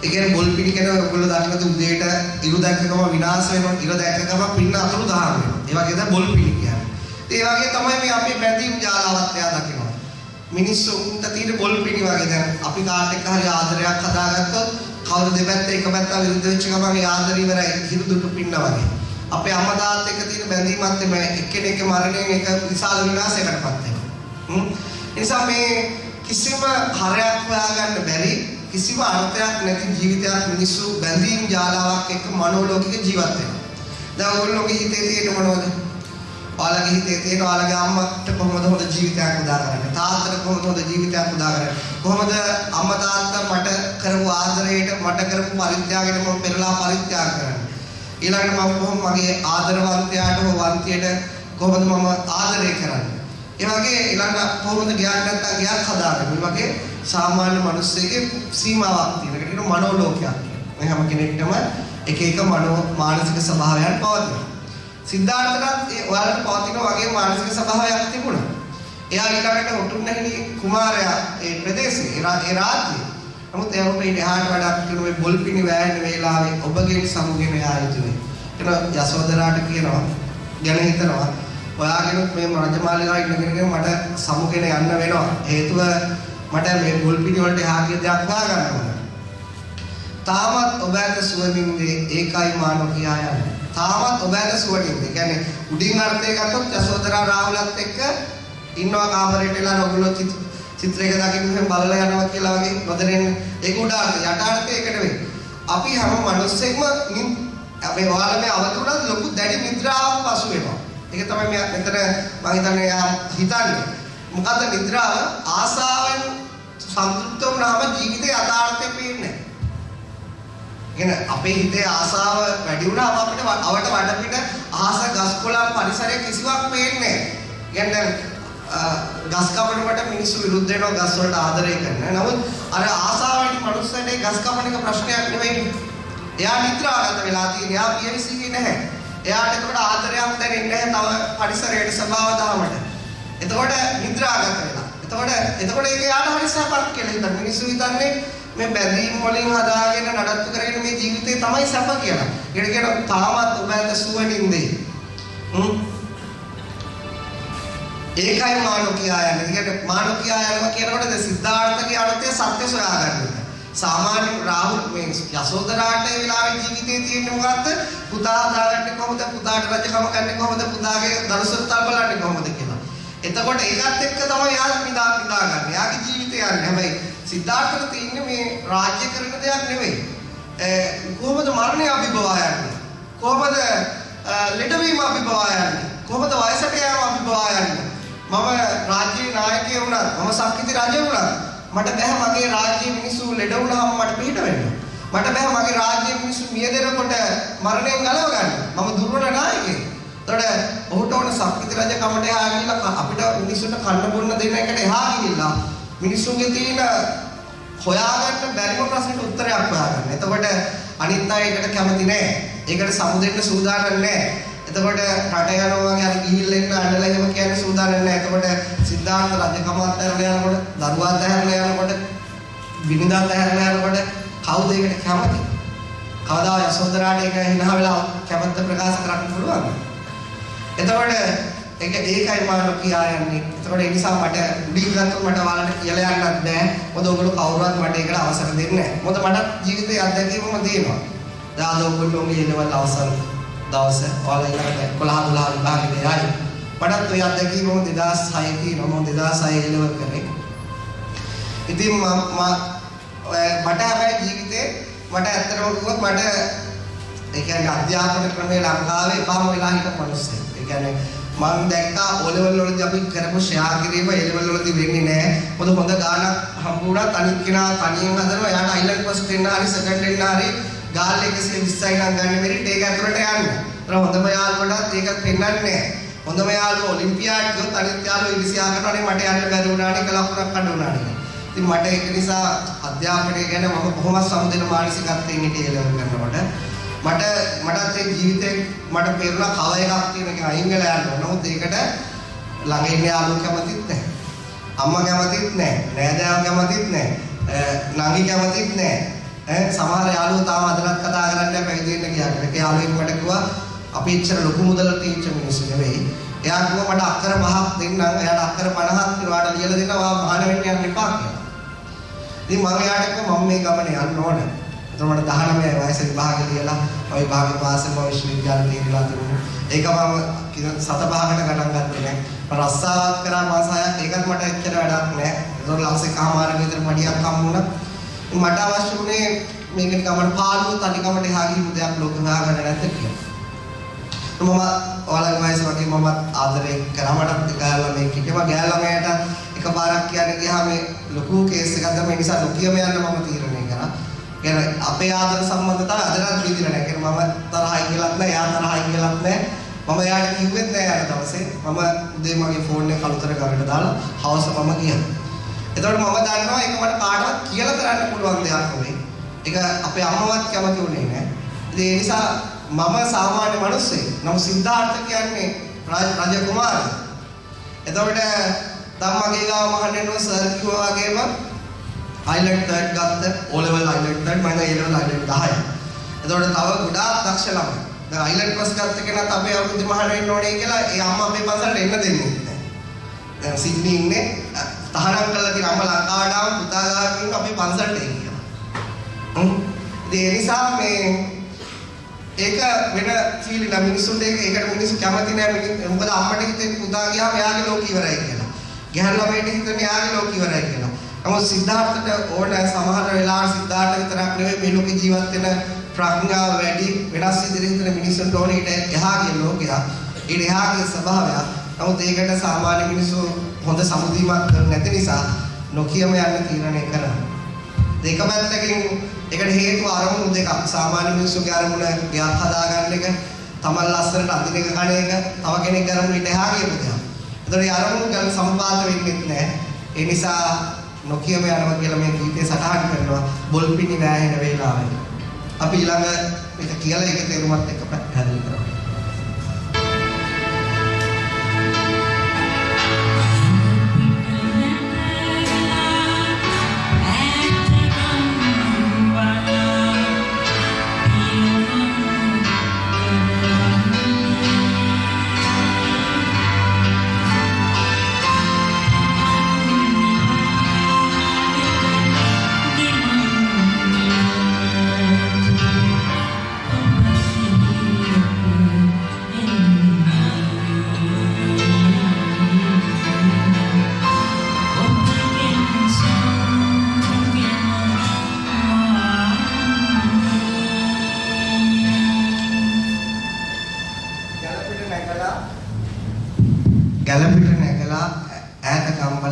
ඒ කියන්නේ බොල්පිනි කියන්නේ ඔයගොල්ලෝ දන්නවද උදේට ඉරු දැක්කම විනාශ වෙනවා. ඉර දැක්කම පින්න අතුරු දහම් වෙනවා. ඒ වගේ තමයි බොල්පිනි කියන්නේ. ඒ වගේ තමයි මේ අපේ බැඳීම් ජාලාවත් එයා දකිනවා. මිනිස්සුන්ට තියෙන බොල්පිනි වගේ දැන් අපි කාට එක්ක හරි ආදරයක් හදාගත්තොත් කවුරු දෙපැත්තේ එක පැත්තක් විරුද්ධ වෙච්ච ගමන් ඒ ආදරය ඉවරයි. හිරු දුටු පින්න වගේ. අපේ අම්මා තාත්තා එක්ක තියෙන බැඳීමත් එමය එක්කෙනෙක් මරණයෙන් එක විශාල විනාශයකටපත් වෙනවා. නිසා මේ කිසිම හරයක් හොයාගන්න බැරි කිසිම අර්ථයක් නැති ජීවිතයක් මිනිස්සු බැඳීම් ජාලාවක් එක්ක මනෝලෝකික ජීවත් වෙනවා. දැන් ඔයගොල්ලෝගේ හිතේ තියෙන මොනවද? ඔයාලගේ හිතේ තියෙන ඔයාලගේ අම්මට කොහොමද හොඳ ජීවිතයක් උදාගන්නේ? තාත්තට කොහොමද හොඳ ජීවිතයක් උදාගන්නේ? කොහොමද අම්මා තාත්තා මට කරපු ආදරයට මට කරපු පරිත්‍යාගයට මම පෙරලා පරිත්‍යාග කරන්නේ? ඊළඟට මම කොහොම මගේ ආදරවන්තයාට හෝ වන්තියට කොහොමද මම ආදරය කරන්නේ? ඒ වගේ ඊළඟ කොහොමද ගියාට නැත්නම් ගියක් හදාගන්නේ? මේ වගේ සාමාන්‍ය මිනිස්සෙගේ සීමාවක් තියෙන. ඒකට කියනවා මනෝලෝකයක් කියලා. මේ හැම කෙනෙක්ටම එක එක මානසික ස්වභාවයන් පවතිනවා. සිද්ධාර්ථටත් ඒ ඔයාලට පවතින වගේ මානසික ස්වභාවයක් තිබුණා. එයා ඊළඟට ඔටුන්නහිනි කුමාරයා ඒ ප්‍රදේශේ ඒ රාජ්‍යයේ. නමුත් එයාට ඊට එහාට වඩා කියන මේ බොල්පිනි වෑයන වේලාවේ ඔබගෙන් සමුගෙන යා යුතුයි. එන යසෝදරාට කියනවා ගැන හිතනවා ඔයාගෙනුත් මේ රජමාලිගාවේ ඉඳගෙන මට සමුගෙන යන්න වෙනවා. හේතුව මට මේ බොල්පිනි වලට එහා කිය දෙයක් හොයාගන්න ඕන. තාමත් ඔබ ඇත සුවමින්දේ ඒකයි මානව කියා යන්නේ. තාමත් ඔබ ඇත සුවමින්දේ. කියන්නේ උඩින් අර්ථය ගත්තොත් යසෝදරා රාහුලත් එක්ක ඉන්නවා කාමරේට එලා ඔයගොල්ලෝ චිත්‍රයක දකින්න මෙහෙම බලලා යනවා කියලා වගේ නොදැනෙන ඒක උඩ අර්ථය. යට අර්ථය ඒක නෙවෙයි. අපි හැම මිනිස්සෙක්ම අපේ ඔයාලා මේ අවතුරත් ලොකු දැඩි නිද්‍රාවක් පසු වෙනවා. ඒක තමයි මෙතන මම හිතන්නේ හිතන්නේ. මොකද නිද්‍රාව ආසාවෙන් සම්පූර්ණ වුණාම ජීවිතේ යථාර්ථය පේන්නේ නැහැ. කියන්නේ අපේ හිතේ ආසාව වැඩි වුණාම අපිට අවට වඩපිට අහස ගස් කොළන් පරිසරය කිසිවක් පේන්නේ නැහැ. කියන්නේ ගස් කපනකොට මිනිස්සු විරුද්ධ වෙනවා ගස් වලට ආදරය කරනවා. නමුත් අර ආසාවෙන් මනුස්සයෙක් ගස් කපන එක ප්‍රශ්නයක් නෙවෙයි. එයා නිද්‍රාගත වෙලා තියෙන. එයා පියවිසින්නේ නැහැ. එයාට ඒකට ආදරයක් දැනෙන්නේ නැහැ තව පරිසරයට ස්වභාව දහමට. එතකොට නිද්‍රාගත වෙලා. එතකොට ඒක යාට හරි සැපක් කියලා හිතන මිනිස්සු හිතන්නේ මේ බැඳීම් වලින් හදාගෙන නඩත්තු කරගෙන මේ ජීවිතේ තමයි සැප කියලා. ඒකට කියනවා තාමත් ඔබ ඇත සුවනින්දේ. ඒකයි මානෝකියා යන්නේ. කියන්නේ මානෝකියා යනවා කියනකොට ද සිද්ධාර්ථගේ අර්ථය සත්‍ය සොයා ගන්න. සාමාන්‍ය රාහුල් මේ යසෝදරාට ඒ වෙලාවේ ජීවිතේ තියෙන මොකද්ද? පුතා හදාගන්නේ කොහොමද? පුතාට රජකම ගන්නේ කොහොමද? පුතාගේ දරුසොත්තල් බලන්නේ කොහොමද කියලා. එතකොට ඒකත් එක්ක තමයි යා නිදා ගන්න. යාගේ ජීවිතය යන්නේ. හැබැයි සිද්ධාර්ථට තියෙන්නේ මේ රාජ්‍ය කරන දෙයක් නෙවෙයි. කොහොමද මරණය අභිභවා යන්නේ? කොහොමද ලෙඩවීම අභිභවා යන්නේ? කොහොමද වයසට යෑම අභිභවා යන්නේ? මම රාජ්‍යයේ නායකයෙක් වුණත්, මම සක්විති රජ වුණත් මට බෑ මගේ රාජ්‍යයේ මිනිස්සු ලෙඩ වුණාම මට පිට වෙන්න. මට බෑ මගේ රාජ්‍යයේ මිනිස්සු මිය දෙනකොට මරණයෙන් ගලව ගන්න. මම දුර්වල නායකයෙක්. එතකොට ඔහුට ඕන සක්විති රජ කමට එහා ගිහිල්ලා අපිට මිනිස්සුන්ට කන්න බොන්න දෙන්න එකට එහා ගිහිල්ලා මිනිස්සුන්ගේ තියෙන හොයාගන්න බැරිම ප්‍රශ්නෙට උත්තරයක් හොයාගන්න. එතකොට අනිත් අය ඒකට කැමති නෑ. ඒකට සමුදෙන්න සූදානම් නෑ. එතකොට රට යනවා වගේ අර ගිහිල්ලා එන්න අඬලා එහෙම කියන්නේ සූදානම් නෑ. එතකොට සිද්ධාර්ථ රජකමත් ඇරලා යනකොට, දරුවාත් ඇරලා යනකොට, විනිදාත් ඇරලා යනකොට කවුද ඒකට කැමති? කවදා යසෝදරාට ඒක හිනා වෙලා කැමැත්ත ප්‍රකාශ කරන්න පුළුවන්ද? එතකොට ඒකයි මම කියා යන්නේ. එතකොට ඒ නිසා මට උඩින් ගත්තොත් මට ඔයාලට කියලා යන්නත් බෑ. මොකද ඔයගොල්ලෝ කවුරුවත් මට ඒකට අවසර දෙන්නේ නැහැ. මොකද මට ජීවිතයේ අත්දැකීමම තියෙනවා. දාද ඔයගොල්ලෝගේ ඉන්නවල අවසන් දවස ඔයාලා ඊළඟ 11 12 විභාගෙට යයි. මටත් ඔය අත්දැකීමම 2006 තියෙනවා. මම 2006 එළව කරේ. ඉතින් මට හැබැයි ජීවිතේ මට ඇත්තටම කිව්වොත් මට ඒ කියන්නේ අධ්‍යාපන ක්‍රමයේ ලංකාවේ එපාම වෙලා හිටපු මිනිස්සෙක්. ඒ කියන්නේ මම දැක්කා O-level වලදී අපි කරපු ෂෙයා කිරීම A-level වලදී වෙන්නේ නැහැ. මොකද හොඳ ගානක් හම්බුණත් අනිත් කෙනා තනියෙන් හදනවා. එයාට අයිලන්ඩ් ෆස්ට් වෙන්න හරි සෙකන්ඩ් වෙන්න හරි ගාල් 120යි නම් ගන්න මෙරිට් ඒක ඇතුළට යන්න. ඒතර හොඳම යාළුවටත් ඒක පෙන්වන්නේ නැහැ. හොඳම යාළුවා ඔලිම්පියාඩ් ගියොත් අනිත් යාළුවා ඉරිසියා කරනවානේ මට යන්න බැරි වුණානේ එක ලකුණක් අඩු වුණානේ. ඉතින් මට ඒක නිසා අධ්‍යාපනය ගැන මම කොහොමද සම්දෙන මානසිකත්වයෙන් හිටියේ A-level කරනකොට මටත් ඒ ජීවිතේ මට පෙරුණා කව එකක් තියෙන එක අයින් වෙලා යනවා. නමුත් ඒකට ළඟ ඉන්න යාළුවෝ කැමතිත් නැහැ. අම්මා කැමතිත් නැහැ. නෑදෑයෝ කැමතිත් නැහැ. නංගි කැමතිත් නැහැ. සමහර යාළුවෝ තාම අදලත් කතා කරන්නේ පැවිදි වෙන්න ගියාට. ඒක යාළුවෙක් මට කිව්වා අපි ඉච්චර ලොකු මුදලට තීච්ච මිනිස්සු නෙවෙයි. එයා කිව්වා මට අක්කර 5ක් දෙන්නම්. එයාට අක්කර 50ක් කිව්වාට ලියලා දෙනවා මහාන වෙන්න යන්න එපා කියලා. ඉතින් මම එයාට කිව්වා මම මේ ගමනේ යන්න ඕන. එතකොට මට 19 වයස විභාගෙ ලියලා ඔය විභාගෙ පාස් වෙනවා විශ්වවිද්‍යාලෙ තීරලා තිබුණා. ඒක මම සත පහකට ගණන් ගත්තේ නැහැ. මම රස්සාවක් කරා මාස 6ක් ඒකත් මට එච්චර වැඩක් නැහැ. ඒතකොට ලක්ෂ එකමාරක විතර මඩියක් හම්බුණා. මට අවශ්‍ය වුණේ මේකට ගමන පාළුව තනිකමට එහා ගිහින් දෙයක් ලෝකෙ හොයාගන්න නැද්ද කියලා. මම ඔයාලගේ වයස වගේ මම ආදරේ කරා මට ගෑල්ලා මේ කිව්වා ගෑල්ලා මට එකපාරක් කියන්නේ ගියාම ලොකු කේස් එකක් තමයි ඒ නිසා ලොකියම යන්න මම තීරණය කරා. කියන්නේ අපේ ආදර සම්බන්ධතාවය අදටත් විදිලා නැහැ. කියන්නේ මම තරහයි කියලාත් නැහැ, එයා තරහයි කියලාත් නැහැ. මම එයාට කිව්වෙත් නැහැ අර දවසේ. මම උදේ මගේ ෆෝන් එක කළුතර ගාවට දාලා හවස මම ගියා. එතකොට මම දන්නවා ඒක මට කාටවත් කියලා කරන්න පුළුවන් දෙයක් නෙවෙයි. ඒක අපේ අම්මවත් කැමති උනේ නැහැ. ඒ නිසා මම සාමාන්‍ය මිනිස්සෙක්. නමුත් සිද්ධාර්ථ කියන්නේ රජ කුමාරයා. එතකොට ධම්මගේ ගාව මහන්නේනෝ සර් කිව්වා වගේම අයිලන්ඩ් තර්ඩ් ගත්ත O-level අයිලන්ඩ් තර්ඩ් මම A-level අයිලන්ඩ් 10යි. එතකොට තව ගොඩාක් දක්ෂ ළමයි. දැන් අයිලන්ඩ් පස් ගත්ත කෙනාත් අපේ අවුරුදු මහාන වෙන්න ඕනේ කියලා ඒ අම්මා අපේ පන්සලට එන්න දෙන්නේ නැහැ. දැන් සිඩ්නි ඉන්නේ තහනම් කරලා තියෙන අම්මා ලංකාවට ආව පුතා ගාවින් අපේ පන්සලට එන්නේ. ඒ නිසා මේ ඒක වෙන ෆීල් එක මිනිස්සුන්ට ඒකට මිනිස්සු කැමති නැහැ. මොකද අම්මට හිතෙන් පුතා ගියාම එයාගේ ලෝක ඉවරයි කියලා. ගැහණු ළමයට හිතෙන් එයාගේ ලෝක ඉවරයි කියලා. නමුත් සිද්ධාර්ථට ඕන සමහර වෙලාවට සිද්ධාර්ථ විතරක් නෙවෙයි මේ ලෝකේ ජීවත් වෙන ප්‍රඥාව වැඩි වෙනස් විදිහට හිතන මිනිස්සුන්ට ඕනේ ඊට එහාගේ ලෝකයක්. ඊට එහාගේ ස්වභාවයක්. නමුත් ඒකට සාමාන්‍ය මිනිස්සු හොඳ සමුදීමක් කරන්නේ නැති නිසා නොකියම යන්න තීරණය කරනවා. ඒක පැත්තකින් ඒකට හේතුව අරමුණු දෙකක්. සාමාන්‍ය මිනිස්සුගේ අරමුණ ගෙයක් හදාගන්න එක, තමන් ලස්සනට අඳින එක කණ එක, තව කෙනෙක් අරමුණ ඊට එහා ගියපු දෙයක්. ඒතකොට මේ අරමුණු ගන්න සම්පාත වෙන්නේ නැහැ. ඒ නිසා නොකියම යනවා කියලා මේ ගීතේ සටහන් කරනවා බොල්පිනි වැහෙන වේලාවේ. අපි ඊළඟ එක කියලා ඒක තේරුමත් එක්ක පැහැදිලි කරමු.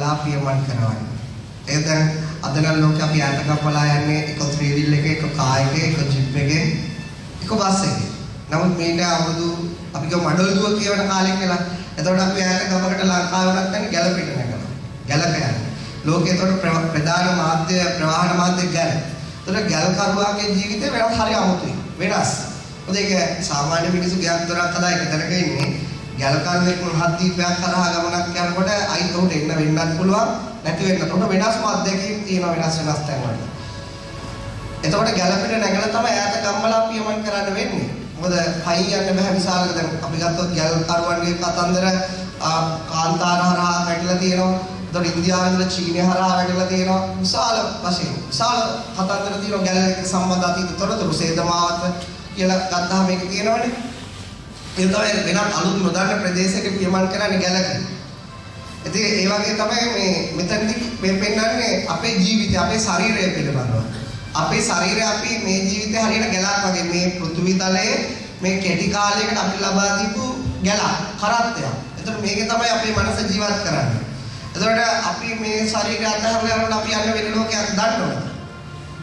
ගම්මලා පියමන් කරවන්නේ. ඒ දැන් අද නම් ලෝකේ අපි ඈත ගම්මලා යන්නේ එක 3 wheel එකේ, එක car එකේ, එක jeep එකේ, එක බස් එකේ. නමුත් මේට අවුරුදු අපි ගම මඩල් දුව කියවන කාලේ කියලා. එතකොට අපි ඈත ගමකට ලංකාවට නැත්නම් ගැලපෙට නැගලා. ගැලප යන්නේ. ලෝකේ එතකොට ප්‍රධාන මාධ්‍ය ප්‍රවාහන මාධ්‍ය ගැල. එතකොට ගැල් කරුවාගේ ජීවිතේ වෙනස් හරි අමුතුයි. වෙනස්. මොකද ඒක සාමාන්‍ය මිනිස්සු ගයක් දොරක් හදා එක තැනක ඉන්නේ. ගැල් කරුවෙක් මහත් දීපයක් කරා ගමනක් යනකොට අයිත් උට එන්න වෙන්නත් පුළුවන්. නැති වෙන්න. උට වෙනස්ම අත්දැකීම් තියෙනවා වෙනස් තැන් වල. එතකොට ගැලපෙට නැගලා තමයි ඈත ගම්මලා පියමන් කරන්න වෙන්නේ. මොකද පයි යන්න බෑ විශාලක දැන් අපි ගත්තොත් ගැල් කරුවන්ගේ කතන්දර කාන්තාර හරහා වැටිලා තියෙනවා. එතකොට ඉන්දියාවේ ඉඳලා චීනය හරහා වැටිලා තියෙනවා. විශාල වශයෙන් විශාල කතන්දර තියෙනවා ගැල් එක්ක සම්බන්ධ අතීත තොරතුරු සේදමාවත කියලා ගත්තාම මේක තියෙනවනේ. ඒ තමයි වෙනත් අලුත් නොදන්න ප්‍රදේශයක පියමන් කරන්නේ ගැලක. ඉතින් ඒ වගේ තමයි මේ මෙතනදී මේ පෙන්නන්නේ අපේ ජීවිතය අපේ ශරීරය පිළිබඳව. අපේ ශරීරය අපි මේ ජීවිතේ හරියට ගැලක් වගේ මේ පෘථිවි තලයේ මේ කෙටි කාලයකට අපි ලබා දීපු ගැලක් කරත්තයක්. එතකොට මේකේ තමයි අපේ මනස ජීවත් කරන්නේ. එතකොට අපි මේ ශරීරය අතහැරලා යනකොට අපි යන්න වෙන ලෝකයක් දන්නවද?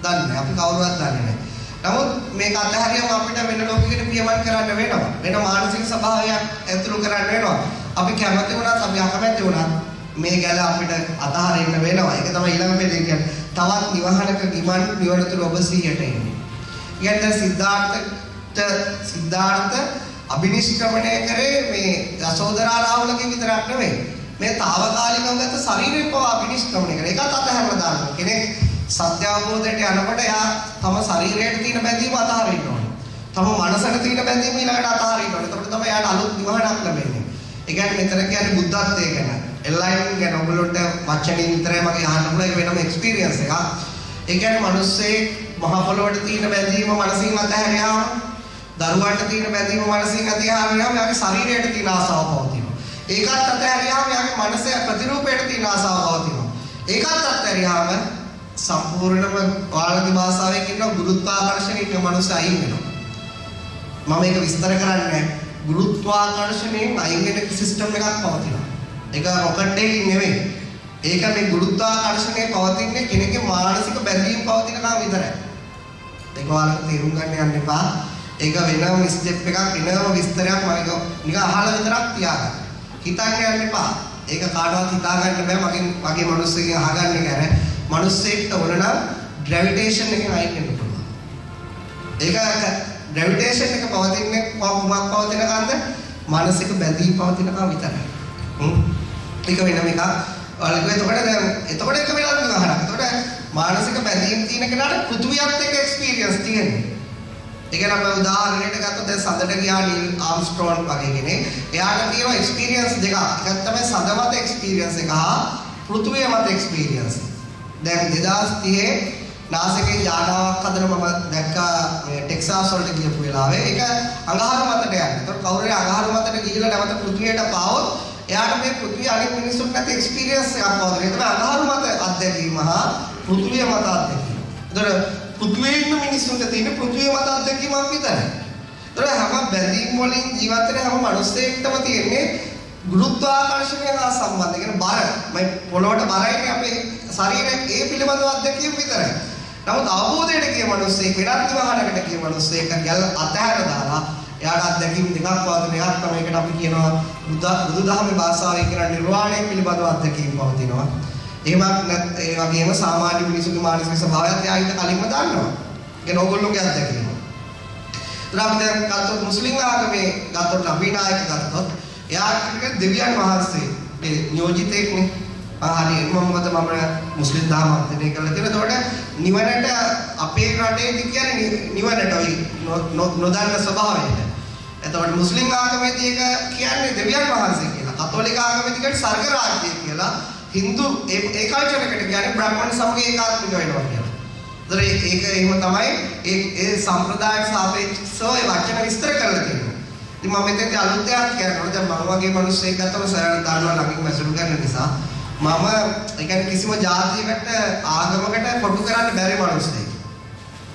දන්නේ අපි කවුරුවත් දන්නේ නැහැ. නමුත් මේක අතහැරියම අපිට වෙන ලෝකයකට පියමන් කරන්න වෙනවා. වෙන මානසික ස්වභාවයක් ඇතුළු කරන්න වෙනවා. අපි කැමති වුණත් අපි අකමැති වුණත් මේ ගැල අපිට අතහරින්න වෙනවා. ඒක තමයි ඊළඟ පෙළේ කියන්නේ. තවත් නිවහනක ගිමන් නිවනතුරු ඔබ සිහියට එන්නේ. කියන්නේ සිද්ධාර්ථ අභිනිෂ්ක්‍රමණය කරේ මේ යසෝදරා රාහුලගේ විතරක් නෙවෙයි. මේ తాවකාලිකව ගත ශරීරේ පව අභිනිෂ්ක්‍රමණය කරේ. ඒකත් අතහැරලා දානවා. කෙනෙක් සත්‍ය අවබෝධයට යනකොට එයා තම ශරීරයට තියෙන බැඳීම අතහරින්න ඕනේ. තම මනසට තියෙන බැඳීම ඊළඟට අතහරින්න ඕනේ. එතකොට තමයි එයාට අලුත් නිවහනක් ලැබෙන්නේ. ඒ කියන්නේ මෙතන කියන්නේ බුද්ධත්වය ගැන. එන්ලයිටන් ගැන ඔයගොල්ලොන්ට වචනේ විතරයි මගේ අහන්න පුළුවන්. ඒක වෙනම එක්ස්පීරියන්ස් එකක්. ඒ කියන්නේ මිනිස්සේ මහ පොළොවට තියෙන බැඳීම මනසින් අතහැරියාම, දරුවන්ට තියෙන බැඳීම මනසින් අතහැරියාම එයාගේ ශරීරයට තියෙන ආසාව පවතිනවා. ඒකත් අතහැරියාම එයාගේ මනසේ ප්‍රතිරූපයට තියෙන ආසාව පවතිනවා. ඒකත් අතහැරියාම සම්පූර්ණම වාලගේ භාෂාවෙන් කියනවා ගුරුත්වාකර්ෂණයෙන් මනස අයින් වෙනවා. මම මේක විස්තර කරන්නේ ගුරුත්වාකර්ෂණයෙන් අයින් වෙන සිස්ටම් එකක් පවතිනවා. ඒක රොකට් එකකින් නෙවෙයි. ඒක මේ ගුරුත්වාකර්ෂණය පවතින්නේ කෙනෙක්ගේ මානසික බැඳීම් පවතිනකම් විතරයි. ඒක ඔයාලට තේරුම් ගන්න යන්න එපා. ඒක වෙනම ස්ටෙප් එකක් වෙනම විස්තරයක් මම නිකන් අහලා විතරක් තියාගන්න. හිතන්න යන්න එපා. ඒක කාටවත් හිතා ගන්න බෑ. මගේ මිනිස්සුන්ගෙන් අහගන්න කර මිනිස්සෙක්ට ඕන නම් ග්‍රැවිටේෂන් එකෙන් අයින් වෙන්න පුළුවන්. ඒක ග්‍රැවිටේෂන් එක පවතින්නේ කොහොමද පවතිනකන්ද? මානසික බැඳීම් පවතිනකම් විතරයි. ඒක වෙනම එකක්. එතකොට එක වෙලාවක් ගහනවා. එතකොට මානසික බැඳීම් තියෙන කෙනාට පෘථුවියත් එක්ක එක්ස්පීරියන්ස් තියෙනවා. ඒ කියන්නේ අපි උදාහරණයකට ගත්තොත් දැන් සඳට ගියා නීල් ආම්ස්ට්‍රෝන් වගේ කෙනෙක්. එයාට තියෙන එක්ස්පීරියන්ස් දෙකක්. එකක් තමයි සඳ මත එක්ස්පීරියන්ස් එක හා පෘථුවිය මත එක්ස්පීරියන්ස්. දැන් 2030 නාසකේ යානාවක් හදන මම දැක්කා මේ ටෙක්සාස් වලට ගියපු වෙලාවේ. ඒක අඟහරු මතට යන්නේ. ඒතකොට කවුරු හරි අඟහරු මතට ගිහිල්ලා නැවත පෘථුවියට පාවොත් එයාට මේ පෘථිවිය අනිත් මිනිස්සුන්ට නැති එක්ස්පීරියන්ස් එකක් වගේ. ඒක තමයි අඟහරු මත අත්දැකීම හා පෘථිවිය මත අත්දැකීම. ඒතකොට පෘථිවියේ ඉන්න මිනිස්සුන්ට තියෙන පෘථිවිය මත අත්දැකීමක් විතරයි. ඒතකොට හැම බැඳීම් වලින් ජීවත් වෙන හැම මිනිස්සෙක්ටම තියෙන්නේ ගුරුත්වාකර්ෂණය හා සම්බන්ධ. ඒ කියන්නේ බර. මේ පොළොවට බරයිනේ අපේ ශරීරයේ ඒ පිළිබඳව අත්දැකීම විතරයි. නමුත් අවබෝධයට ගිය මිනිස්සෙක් වෙනත් විවාහනකට ගිය මිනිස්සෙක් ගැල් අතහැර දාලා එයාට අත්දැකීම් දෙකක් වදින එකක් තමයි ඒකට අපි කියනවා බුදුදහමේ භාෂාවෙන් කියන නිර්වාණය පිළිබඳව අත්දැකීම් පවතිනවා. එහෙමත් නැත් ඒ වගේම සාමාන්‍ය මිනිසුන්ගේ මානසික ස්වභාවයත් එයා ඊට කලින්ම දන්නවා. ඒක ඕගොල්ලෝගේ අත්දැකීම. අපි දැන් ගත්තොත් මුස්ලිම් ආගමේ ගත්තොත් අභිනායක ගත්තොත් එයාට දෙවියන් වහන්සේ මේ නියෝජිතෙක්නේ. හරියට මොකද මම මුස්ලිම් දහම අධ්‍යයනය කරලා තියෙනවා. ඒතකොට නිවනට අපේ රටේදී කියන්නේ නිවනට නොදන්න ස්වභාවයට. එතකොට මුස්ලිම් ආගමේදී ඒක කියන්නේ දෙවියන් වහන්සේ කියලා. කතෝලික ආගමේදී කියන්නේ ස්වර්ග රාජ්‍යය කියලා. Hindu ඒ කල්චර් එකට කියන්නේ බ්‍රාහ්මණ සමග ඒකාත්මික වෙනවා කියලා. ඒතර ඒක එහෙම තමයි ඒ සම්ප්‍රදායට සාපේක්ෂව ඒ වචන විස්තර කරලා තියෙනවා. ඉතින් මම මෙතෙන්දී අලුත් දෙයක් කියනවා. දැන් මම වගේ මිනිස්සෙක් ගත්තම සරණ දානවා ළඟින් මැසුරු කරන නිසා මම ඒ කියන්නේ කිසිම ජාතියකට ආගමකට කොටු කරන්න බැරි මිනිස්සෙක්.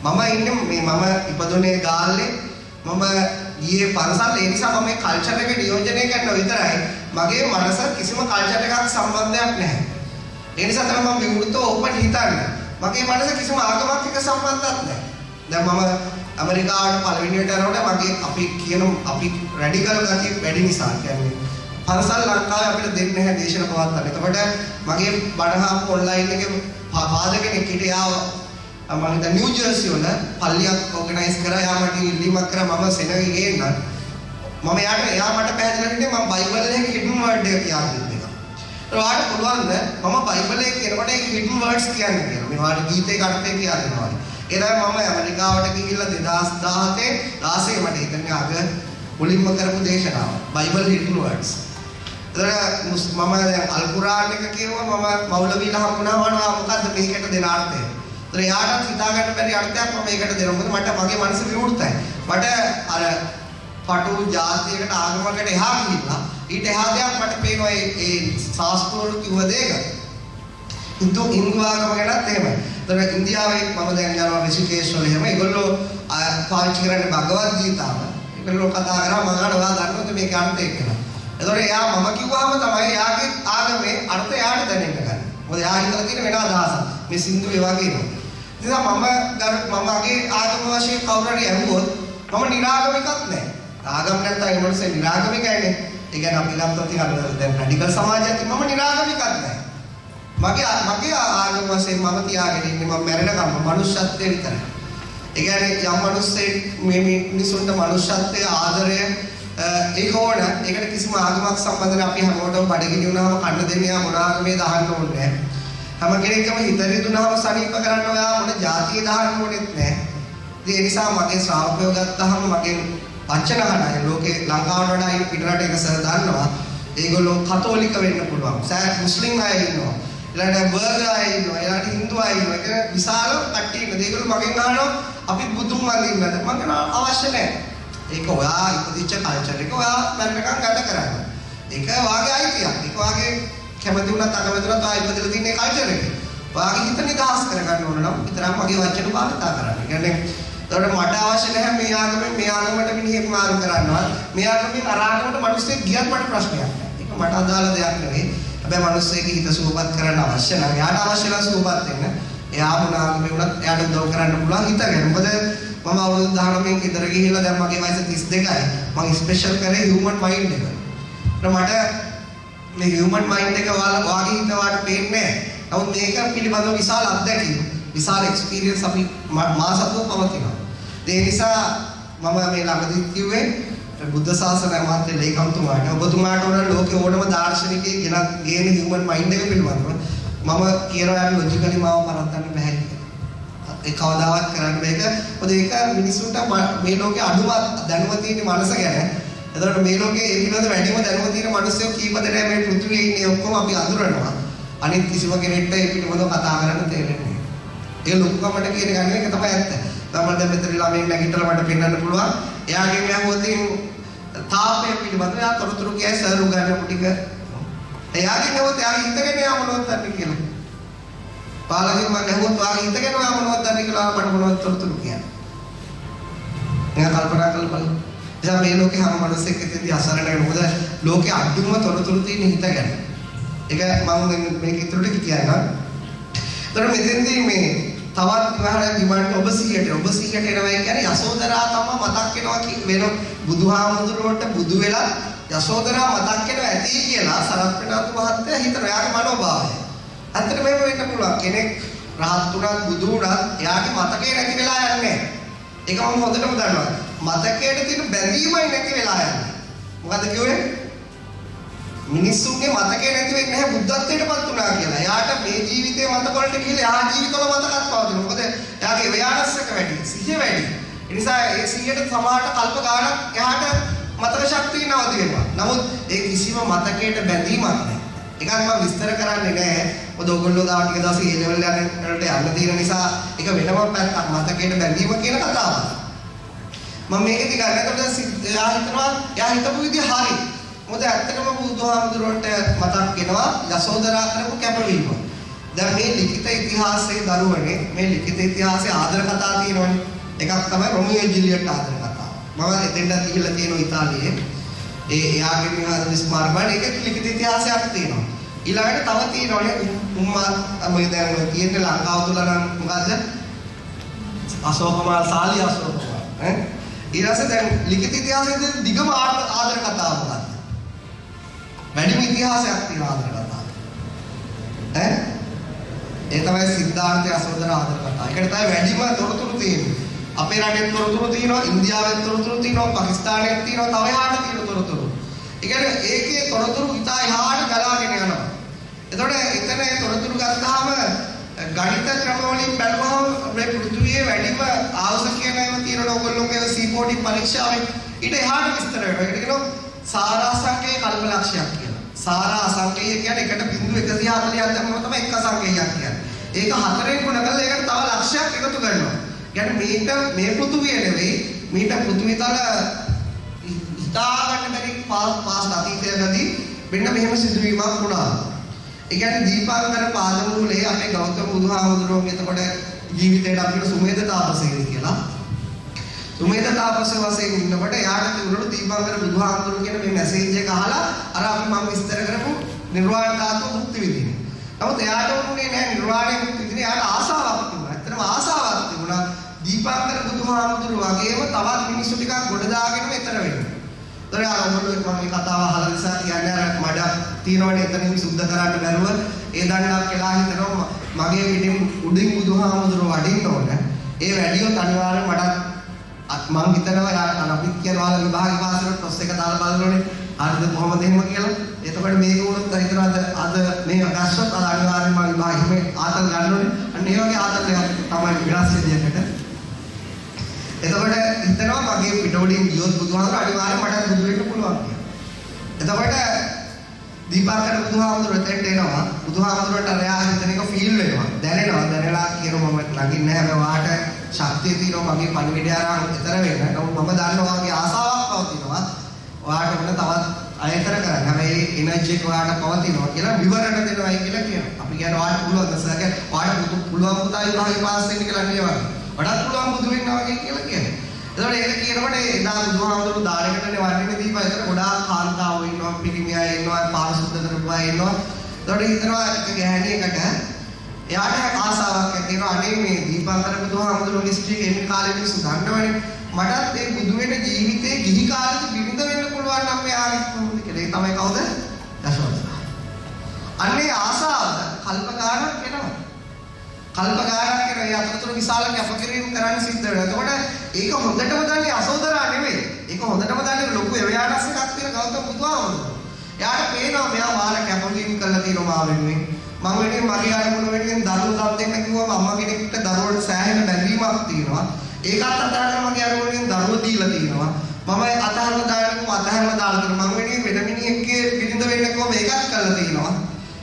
මම ඉන්නේ මම ඉපදුනේ ගාල්ලේ මම ගියේ පන්සල් ඒ නිසා මම මේ කල්චර් එක නියෝජනය කරනවා විතරයි. මගේ මනස කිසිම කල්චර් එකක් සම්බන්ධයක් නැහැ. ඒ නිසා තමයි මම විවෘතව ඕපන් හිතන්නේ. මගේ මනස කිසිම ආගමක් එක්ක සම්බන්ධයක් නැහැ. දැන් මම ඇමරිකාවට පළවෙනියට යනකොට මගේ අපි රැඩිකල් ගතිය වැඩි නිසා කියන්නේ පරසල් ලංකාවේ අපිට දෙන්නේ නැහැ දේශන පවත්වන්න. එතකොට මගේ බණහාම ඔන්ලයින් එකේ පාදකෙනෙක් හිටියා මම හිතා නිව් ජර්සි වල පල්ලියක් ඕගනයිස් කරා. යා මට ඉල්ලීමක් කරා මම සෙනගෙ ගේන්න. මම එයා මට පැහැදිලි හිටියේ මම බයිබල් එකේ හිඩන් වර්ඩ් එක කියලා දෙන්නවා. ඒ වාට පුළුවන්ද මම බයිබල් එකේ කියනකොට ඒක හිඩන් වර්ඩ්ස් කියන්නේ කියලා. මේ වාට ගීතේ කට්ටේ කියලා දෙනවා. ඒ තමයි මම ඇමරිකාවට ගිහිල්ලා 2017 16 මට හිතන්නේ අග මුලින්ම කරපු දේශනාව. Bible hidden words. එතකොට මම දැන් අල් කුරාන් එක කියුවා මම මෞලවීලා හම්බුණා වුණා මොකද්ද මේකට දෙන අර්ථය. ඒතර යාට හිතා ගන්න බැරි අර්ථයක් මම මේකට දෙනවා. මොකද මට මගේ මනස විවෘතයි. මට අර පටු ජාතියකට ආගමකට එහා ගිහිල්ලා ඊට එහා දෙයක් මට පේනවා ඒ ශාස්ත්‍රවල කිව්ව දෙයක. හින්දු ආගම ගැනත් එහෙමයි. ඒතර ඉන්දියාවේ මම දැන් යනවා ඍෂිකේශ් වල එහෙම ඒගොල්ලෝ පාවිච්චි කරන්නේ භගවද් ගීතාව. ඒගොල්ලෝ කතා කරා මම අහනවා ඔයා දන්නවද මේක අර්ථය කියලා. එතකොට එයා මම කිව්වහම තමයි එයාගේ ආගමේ අර්ථය එයාට දැනෙන්න ගන්න. මොකද එයා හිතලා තියෙන වෙන අදහසක්. මේ සින්දු ඒ වගේම. ඉතින් මමගේ ආගම වශයෙන් කවුරු හරි ඇහුවොත් මම නිරාගමිකක් නැහැ. ආගම නැත්තම් ඒ මොනසේ නිරාගමිකයිනේ. ඒ කියන්නේ අපි ගත්තොත් ඉතින් දැන් රැඩිකල් සමාජයත් මම නිරාගමිකක් නැහැ. මගේ ආගම වශයෙන් මම තියාගෙන ඉන්නේ මම මැරෙනකම් මනුෂ්‍යත්වයේ විතරයි. ඒ කියන්නේ යම් මිනිස්සෙක් මේ මිනිසුන්ට මනුෂ්‍යත්වයේ ආදරය ඒක ඕන. ඒකට කිසිම ආගමක් සම්බන්ධ නැහැ. අපි හැමෝටම බඩගිනි වුණාම කන්න දෙන්නේ යා මොන ආගමේ දාන්න ඕනේ නැහැ. හැම කෙනෙක්ම හිත රිදුනහම සනීප කරන්න ඔයා මොන ජාතිය දාන්න ඕනෙත් නැහැ. ඒ නිසා මගේ ශ්‍රාවකයෝ ගත්තාම මගේ වචන අහන ලෝකේ ලංකාවට වඩා පිටරට එක සර් දන්නවා. ඒගොල්ලෝ කතෝලික වෙන්න පුළුවන්. සෑහෙන මුස්ලිම් අය ඉන්නවා. ඊළඟට බර්ගර් අය ඉන්නවා. ඊළඟට හින්දු අය ඉන්නවා. ඒක විශාල කට්ටිය ඉන්නවා. ඒගොල්ලෝ මගෙන් අහනවා අපි බුදුන් වඳින්නද? මම කියනවා අවශ්‍ය නැහැ. ඒක ඔයා ඉපදිච්ච කල්චර් එක ඔයා මැරෙනකන් ගත කරන්න. ඒක වාගේ අයිතියක්. ඒක වාගේ කැමති වුණත් අකමැති වුණත් ඔයා ඉපදලා තියෙන කල්චර් එක. ඔයාගේ හිත නිදහස් කරගන්න ඕන නම් විතරක් මගේ වචන භාවිතා කරන්න. ඒ කියන්නේ ඒකට මට අවශ්‍ය නැහැ මේ ආගමෙන් මේ ආගමට මිනිහෙක් මාරු කරන්නවා. මේ ආගමෙන් අර ආගමට මිනිස්සෙක් ගියත් මට ප්‍රශ්නයක් නැහැ. ඒක මට අදාළ දෙයක් නෙවෙයි. හැබැයි මිනිස්සෙගේ හිත සුවපත් කරන්න අවශ්‍ය නැහැ. එයාට අවශ්‍ය නම් සුවපත් වෙන්න. එයා මොන ආගමේ වුණත් එයාට උදව් කරන්න පුළුවන් හිතගෙන. මොකද මම අවුරුදු 19 න් ගෙදර ගිහිල්ලා දැන් මගේ වයස 32යි. මම ස්පෙෂල් කරේ හියුමන් මයින්ඩ් එක. මට මේ හියුමන් මයින්ඩ් එක වාගේ හිත වාට පේන්නේ නැහැ. නමුත් මේක පිළිබඳව විශාල අත්දැකීම්, විශාල එක්ස්පීරියන්ස් අපි මා සතුව පවතිනවා. ඒ නිසා මම මේ ළඟදී කිව්වේ බුද්ධ ශාසන අමාත්‍ය ලේකම්තුමාට ඔබතුමාට ඕන ලෝකේ ඕනම දාර්ශනිකයෙක් ගේන හියුමන් මයින්ඩ් එක පිළිබඳව මම කියනවා යාට ලොජිකලි මාව පරද්දන්න බෑ කියලා. ඒ කවදාවත් කරන්න බෑ. මොකද ඒක මිනිස්සුන්ට මේ ලෝකේ අඩුම දැනුම තියෙන මනස ගැන. එතකොට මේ ලෝකේ ඒ පිළිබඳ වැඩිම දැනුම තියෙන මිනිස්සු කීප දෙනෙක් මේ පෘථිවියේ ඉන්නේ ඔක්කොම අපි අඳුරනවා. අනිත් කිසිම කෙනෙක්ට ඒ පිළිබඳව කතා කරන්න තේරෙන්නේ නැහැ. ඒ ලොකුකමට කියන ගන්න එක තමයි ඇත්ත. තමයි දැන් මෙතන ළමෙක් නැගිටලා මට පෙන්වන්න පුළුවන්. එයාගෙන් ඇහුවොත් තාපය පිළිබඳව එයා තොරතුරු කියයි සර් උගන්වපු ටික. එයාගෙන් ඇහුවොත් එයාගේ හිතගෙන යා මොනවද දන්නේ කියලා. පාලකෙන් මම ඇහුවොත් වාගේ හිතගෙන යා මොනවද දන්නේ කියලා මට මොනවද තොරතුරු කියන්නේ. එයා කල්පනා කරලා එයා මේ ලෝකේ හැම මිනිස්සෙක් ඉතින්දී අසරණ වෙන මොකද ලෝකේ අඩුම තොරතුරු තියෙන හිත ගැන. ඒක මම මේක ඉතුරුට කියනවා. ඒතර මෙතෙන්දී මේ තවත් විවහාරයක් දිමන්න ඔබ 100ට එනවා කියන්නේ යසෝදරා තම මතක් වෙනවා වෙන බුදුහාමුදුරුවන්ට බුදු වෙලා යසෝදරා මතක් වෙනවා ඇති කියලා සරත්පෙනාතු මහත්තයා හිතන එයාගේ මනෝභාවය. ඇත්තට මේක වෙන්න පුළුවන් කෙනෙක් රහත් වුණත් බුදු වුණත් එයාගේ මතකේ නැති වෙලා යන්නේ. ඒක මම හොඳටම දන්නවා. මතකයට තියෙන බැඳීමයි නැති වෙලා යන්නේ. මොකද කිව්වේ? මිනිස්සුන්ගේ මතකේ නැති වෙන්නේ නැහැ බුද්ධත්වයටපත් වුණා කියලා. එයාට මේ ජීවිතේ මතක වලට ගිහලා එහා ජීවිතවල මතකත් පවතිනවා. මොකද එයාගේ ව්‍යානස් එක වැඩි, සිහිය වැඩි. ඒ නිසා ඒ සිහියට සමාහට කල්ප ගානක් එයාට මතක ශක්තිය නවති වෙනවා. නමුත් ඒ කිසිම මතකයට බැඳීමක් නැහැ. ඒකත් මම විස්තර කරන්නේ නැහැ. මොකද ඔයගොල්ලෝ දාව ටික දවස් ඒ ලෙවල් යනට යන්න තියෙන නිසා ඒක වෙනම පැත්තක් මතකයට බැඳීම කියන කතාවක්. මම මේකෙදි ගන්න. එතකොට එයා හිතනවා එයා හිතපු විදිහ හරි. මොකද ඇත්තටම බුදුහාමුදුරුවන්ට මතක් වෙනවා යසෝදරා කරපු කැපවීම. දැන් මේ ලිඛිත ඉතිහාසයේ දරුවනේ මේ ලිඛිත ඉතිහාසයේ ආදර කතා තියෙනවනේ. එකක් තමයි රොමියෝ ජුලියට් ආදර කතාව. මම එතෙන්ට ගිහිල්ලා තියෙනවා ඉතාලියේ. එයාගේ විහාර විස්මාරබඩ ඒක ලිඛිත ඉතිහාසයක් තියෙනවා. ඊළඟට තව තියෙනවනේ උම්මා මේ දැන් ඔය තියෙන ලංකාව තුල නම් මොකද්ද? අශෝකමාල් සාලි අශෝකමාල් ඈ ඊළඟට දැන් ලිඛිත ඉතිහාසයේ දිගම ආදර කතාව මොකද්ද? වැඩිම ඉතිහාසයක් තියෙන ආදර කතාව. ඈ ඒ තමයි සිද්ධාර්ථ යශෝදරා ආදර කතාව. ඒකට තමයි වැඩිම තොරතුරු තියෙන්නේ. අපේ රටේ තොරතුරු තියෙනවා, ඉන්දියාවේ තොරතුරු තියෙනවා, පාකිස්තානයේ තියෙනවා, තව එහාට තියෙන තොරතුරු. ඒ කියන්නේ ඒකේ තොරතුරු ඉතා එහාට ගලාගෙන යනවා. එතකොට එතන තොරතුරු ගත්තාම ගණිත ක්‍රම වලින් බලවහම මේ පෘථිවියේ වැඩිම ආවුස කියන ඒවා තියෙනවා. ඔයගොල්ලෝගේ C40 පරීක්ෂාවේ ඊට එහාට විස්තර වෙනවා. ඒකට කියනවා සාරාංශකයේ කල්පලක්ෂයක් කියලා. සාරාංශකය කියන්නේ 1.140ක් දැම්මම තමයි එක සංකේයයක් කියන්නේ. ඒක හතරෙන් ගුණ කරලා ඒකට තව ලක්ෂයක් එකතු කරනවා. කියන්නේ මේ පෘථිවිය නෙවෙයි මේට පෘථිවි තල හිතා ගන්න බැරි පාස් අතීතයකදී මෙන්න මෙහෙම සිදුවීමක් වුණා. ඒ කියන්නේ දීපාංකර පාදමූලයේ අපේ ගෞතම බුදුහාමුදුරුවෝ එතකොට ජීවිතේට අපිට සුමේද තාපසයෙක් කියලා. සුමේද තාපස වශයෙන් ඉන්නකොට යාට තිබුණු දීපාංකර බුදුහාමුදුරුවෝ කියන මේ මැසේජ් එක අහලා අර අපි මම විස්තර කරපු නිර්වාණ ධාතුව මුක්ති විඳින්න. නමුත් එයාට උන්නේ නැහැ නිර්වාණය මුක්ති විඳින්න. එයාට ආසාවක් තිබුණා. ඇත්තටම ආසාවක් තිබුණා. දීපාංකර බුදුහාමුදුරුවෝ වගේම තවත් මිනිස්සු ටිකක් ගොඩ දාගෙන මෙතන වෙන්න. ඒතර ආවොත් මම මේ කතාව අහලා නිසා කියන්නේ අර මඩක් තියෙනවනේ එතනින් සුද්ධ කරන්න බැරුව ඒ දණ්ඩක් කියලා හිතනවා මගේ පිටින් උඩින් බුදුහාමුදුරුවෝ වඩින්න ඕන. ඒ වැඩියොත් අනිවාර්යෙන් මට මම හිතනවා අපිත් කියනවා විභාග පාසලට ටොස් එක දාලා බලනෝනේ. හරිද කොහොමද එහෙම කියලා. එතකොට මේක වුණොත් හිතනවාද අද මේ අගස්සත් අනිවාර්යෙන් මම විභාගෙම ආතල් ගන්න ඕනේ. අන්න ඒ වගේ ආතල් එකක් තමයි විනාශ විදියට. එතකොට හිතනවා මගේ පිටෝඩින් ගියොත් බුදුහාමුදුරුවෝ අනිවාර්යෙන් මට බුදු වෙන්න පුළුවන් කියලා. එතකොට දීපාංකර බුදුහාමුදුරුවෝ එතෙන්ට එනවා. බුදුහාමුදුරුවන්ට අරයා හිතන එක ෆීල් වෙනවා. දැනෙනවා. දැනලා කියනවා මම ළඟින් නැහැ. වාට ශක්තිය තියෙනවා මගේ පණිවිඩය අරන් එතර වෙන්න. නමුත් මම දන්නවා වගේ ආසාවක් පවතිනවා. වාට මොන තවත් අයතර කරන්න. හැබැයි එනර්ජි එක වාට පවතිනවා කියලා විවරණ දෙනවායි කියලා කියනවා. අපි කියන්නේ වාට පුළුවන් දැසක වාට පුළුවන් පුතායි භාගය පාස් වෙන්න කියලා නෙවෙයි. වඩාත් පුළුවන් බුදු වෙනවා වගේ කියලා කියන්නේ. එතකොට ඒක කියනකොට එදා බුදුහාමුදුරුවෝ දානකටනේ වර්ණිනේ දීපා. ඒතර ගොඩාක් කාන්තාවෝ ඉන්නවා, පිරිමියා ඉන්නවා, පාරිශුද්ධ කරපු අය ඉන්නවා. එතකොට හිතනවා එක ගැහණියකට එයාට ආසාවක් ඇති වෙනවා. අනේ මේ දීපාංකර බුදුහාමුදුරුවෝගේ ස්ත්‍රී කෙනෙක් කාලේ මිනිස්සු දන්නවනේ. මටත් ඒ බුදු වෙන ජීවිතේ ගිහි කාලෙදි බිරිඳ වෙන්න පුළුවන් නම් මෙයාගේ කොහොමද කියලා. ඒ තමයි කවුද? යශෝදරා. අන්නේ ආසාව කල්ප ගානක් වෙනවා. කල්ප ගානක් කරන ඒ අතරතුර විශාල කැපකිරීම කරන්න සිද්ධ වෙනවා. එතකොට ඒක හොඳටම දන්නේ අශෝදරා නෙවෙයි. ඒක හොඳටම දන්නේ ලොකු එවයානස් එකක් තියෙන ගෞතම බුදුහාමුදුරුවෝ. එයාට පේනවා මෙයා මාන කැපකිරීම කරලා තියෙනවා මා වෙනුවෙන්. මම වෙනුවෙන් මගේ අරමුණ වෙනුවෙන් දරුවෝ දන් දෙන්න කිව්වම අම්මා කෙනෙක්ට දරුවන්ට සෑහෙන බැඳීමක් තියෙනවා. ඒකත් අතහරලා මගේ අරමුණෙන් දරුවෝ දීලා තියෙනවා. මම අතහරලා දාන්නකෝ අතහරලා දාලා තියෙනවා. මම වෙනුවෙන් වෙන මිනිහෙක්ගේ පිටින්ද වෙන්න කිව්වම ඒකත් කරලා තියෙනවා.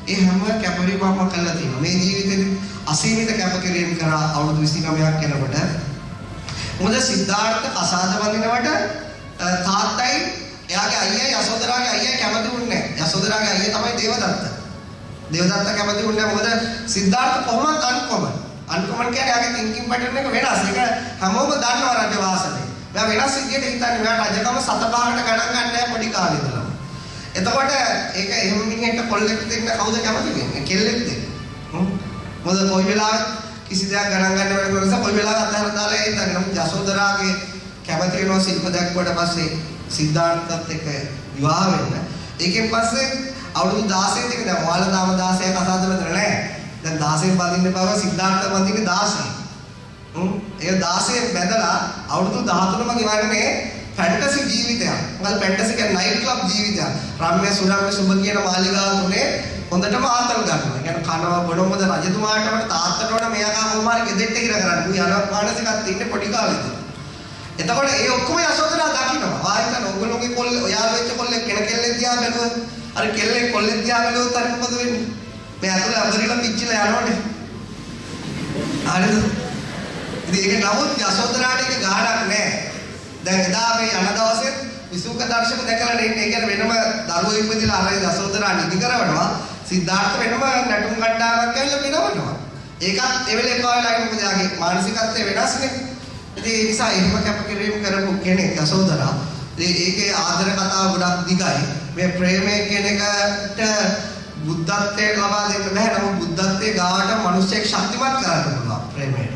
ඒ හැම කැපකිරීමක්ම කරලා තියෙනවා. මේ ජීවිතේ අසීමිත කැපකිරීම කරා අවුරුදු 29ක් යනකොට මොකද සිද්ධාර්ථ කසාද වඳිනවට තාත්තයි එයාගේ අයියා යශෝදරාගේ අයියා කැමති වුණේ නැහැ. යශෝදරාගේ අයියා තමයි දේවදත්ත. දේවදත්ත කැමති වුණේ නැහැ. මොකද සිද්ධාර්ථ කොහොමද අන්කොමන්. අන්කොමන් කියන්නේ එයාගේ තින්කින් පැටර්න් එක වෙනස්. ඒක හැමෝම දන්නවා රජ වාසනේ. මෙයා වෙනස් විදියට හිතන්නේ. මෙයා රජකම 7 පහකට ගණන් ගන්න නැහැ පොඩි කාලේ ඉඳලා. එතකොට ඒක එහෙම මිනිහෙක්ට කොල්ලෙක් දෙන්න කවුද කැමති වෙන්නේ? කෙල්ලෙක් දෙන්න. මොකද කොයි වෙලාවෙත් කිසි දෙයක් ගණන් ගන්න බැරි නිසා කොයි වෙලාවක අතහැර දාලා ඉඳන් නම් යශෝදරාගේ කැමති වෙනවා ශිල්ප දැක්වට පස්සේ සිද්ධාර්ථත් එක්ක විවාහ වෙන්න. ඒකෙන් පස්සේ අවුරුදු 16 දී දැන් ඔයාලා තාම 16 කතාද බඳලා නැහැ. දැන් 16 බඳින්න බව සිද්ධාර්ථ බඳින්නේ 16. ඒ 16 බඳලා අවුරුදු 13ම ගෙවන්නේ ෆැන්ටසි ජීවිතයක්. මොකද ෆැන්ටසි කියන්නේ නයිට් ක්ලබ් ජීවිතයක්. රම්‍ය සුරම්‍ය සුබ කියන මාලිගාව තුනේ හොඳටම ආතල් ගන්නවා. ඒ කියන්නේ කනවා බොනොමද රජතුමාට වඩා තාත්තට වඩා මෙයා කොහොම හරි ගෙදෙට්ට ඉර කරන්නේ. උන් යන මානසිකත් ඉන්නේ පොඩි කාලෙද. එතකොට ඒ ඔක්කොම යශෝදරා දකින්නවා. ආයෙත් ඔයගොල්ලෝගේ කොල්ල ඔයාලා වෙච්ච කොල්ලෙක් කෙන කෙල්ලෙක් දිහා බැලුවොත් අර කෙල්ලෙක් කොල්ලෙක් දිහා බැලුවොත් අර මොකද වෙන්නේ? මේ අතුල අබරිලා පිච්චිලා යනවනේ. හරිද? ඉතින් ඒක නමුත් යශෝදරාට ඒක ගාණක් නැහැ. දැන් එදා මේ යන දවසේ විසුක දර්ශක දැකලා නෙන්නේ. ඒ කියන්නේ වෙනම දරුවෝ ඉපදිලා අර යශෝදරා නිදි කරවනවා. සිද්ධාර්ථ වෙනම නැටුම් කණ්ඩායමක් ඇවිල්ලා පිනවනවා. ඒකත් ඒ වෙලේ පාවලා ඉන්න මොකද යාගේ මානසිකත්වය වෙනස්නේ. ඉතින් ඒ නිසා එහෙම කැපකිරීම කරපු කෙනෙක් යශෝදරා. ඒකේ ආදර කතාව ගොඩක් දිගයි. මේ ප්‍රේමය කියන එකට බුද්ධත්වයට ලබා දෙන්න බෑ. නමුත් බුද්ධත්වයේ ගාවට මිනිස්සෙක් ශක්තිමත් කරන්න පුළුවන් ප්‍රේමයෙන්.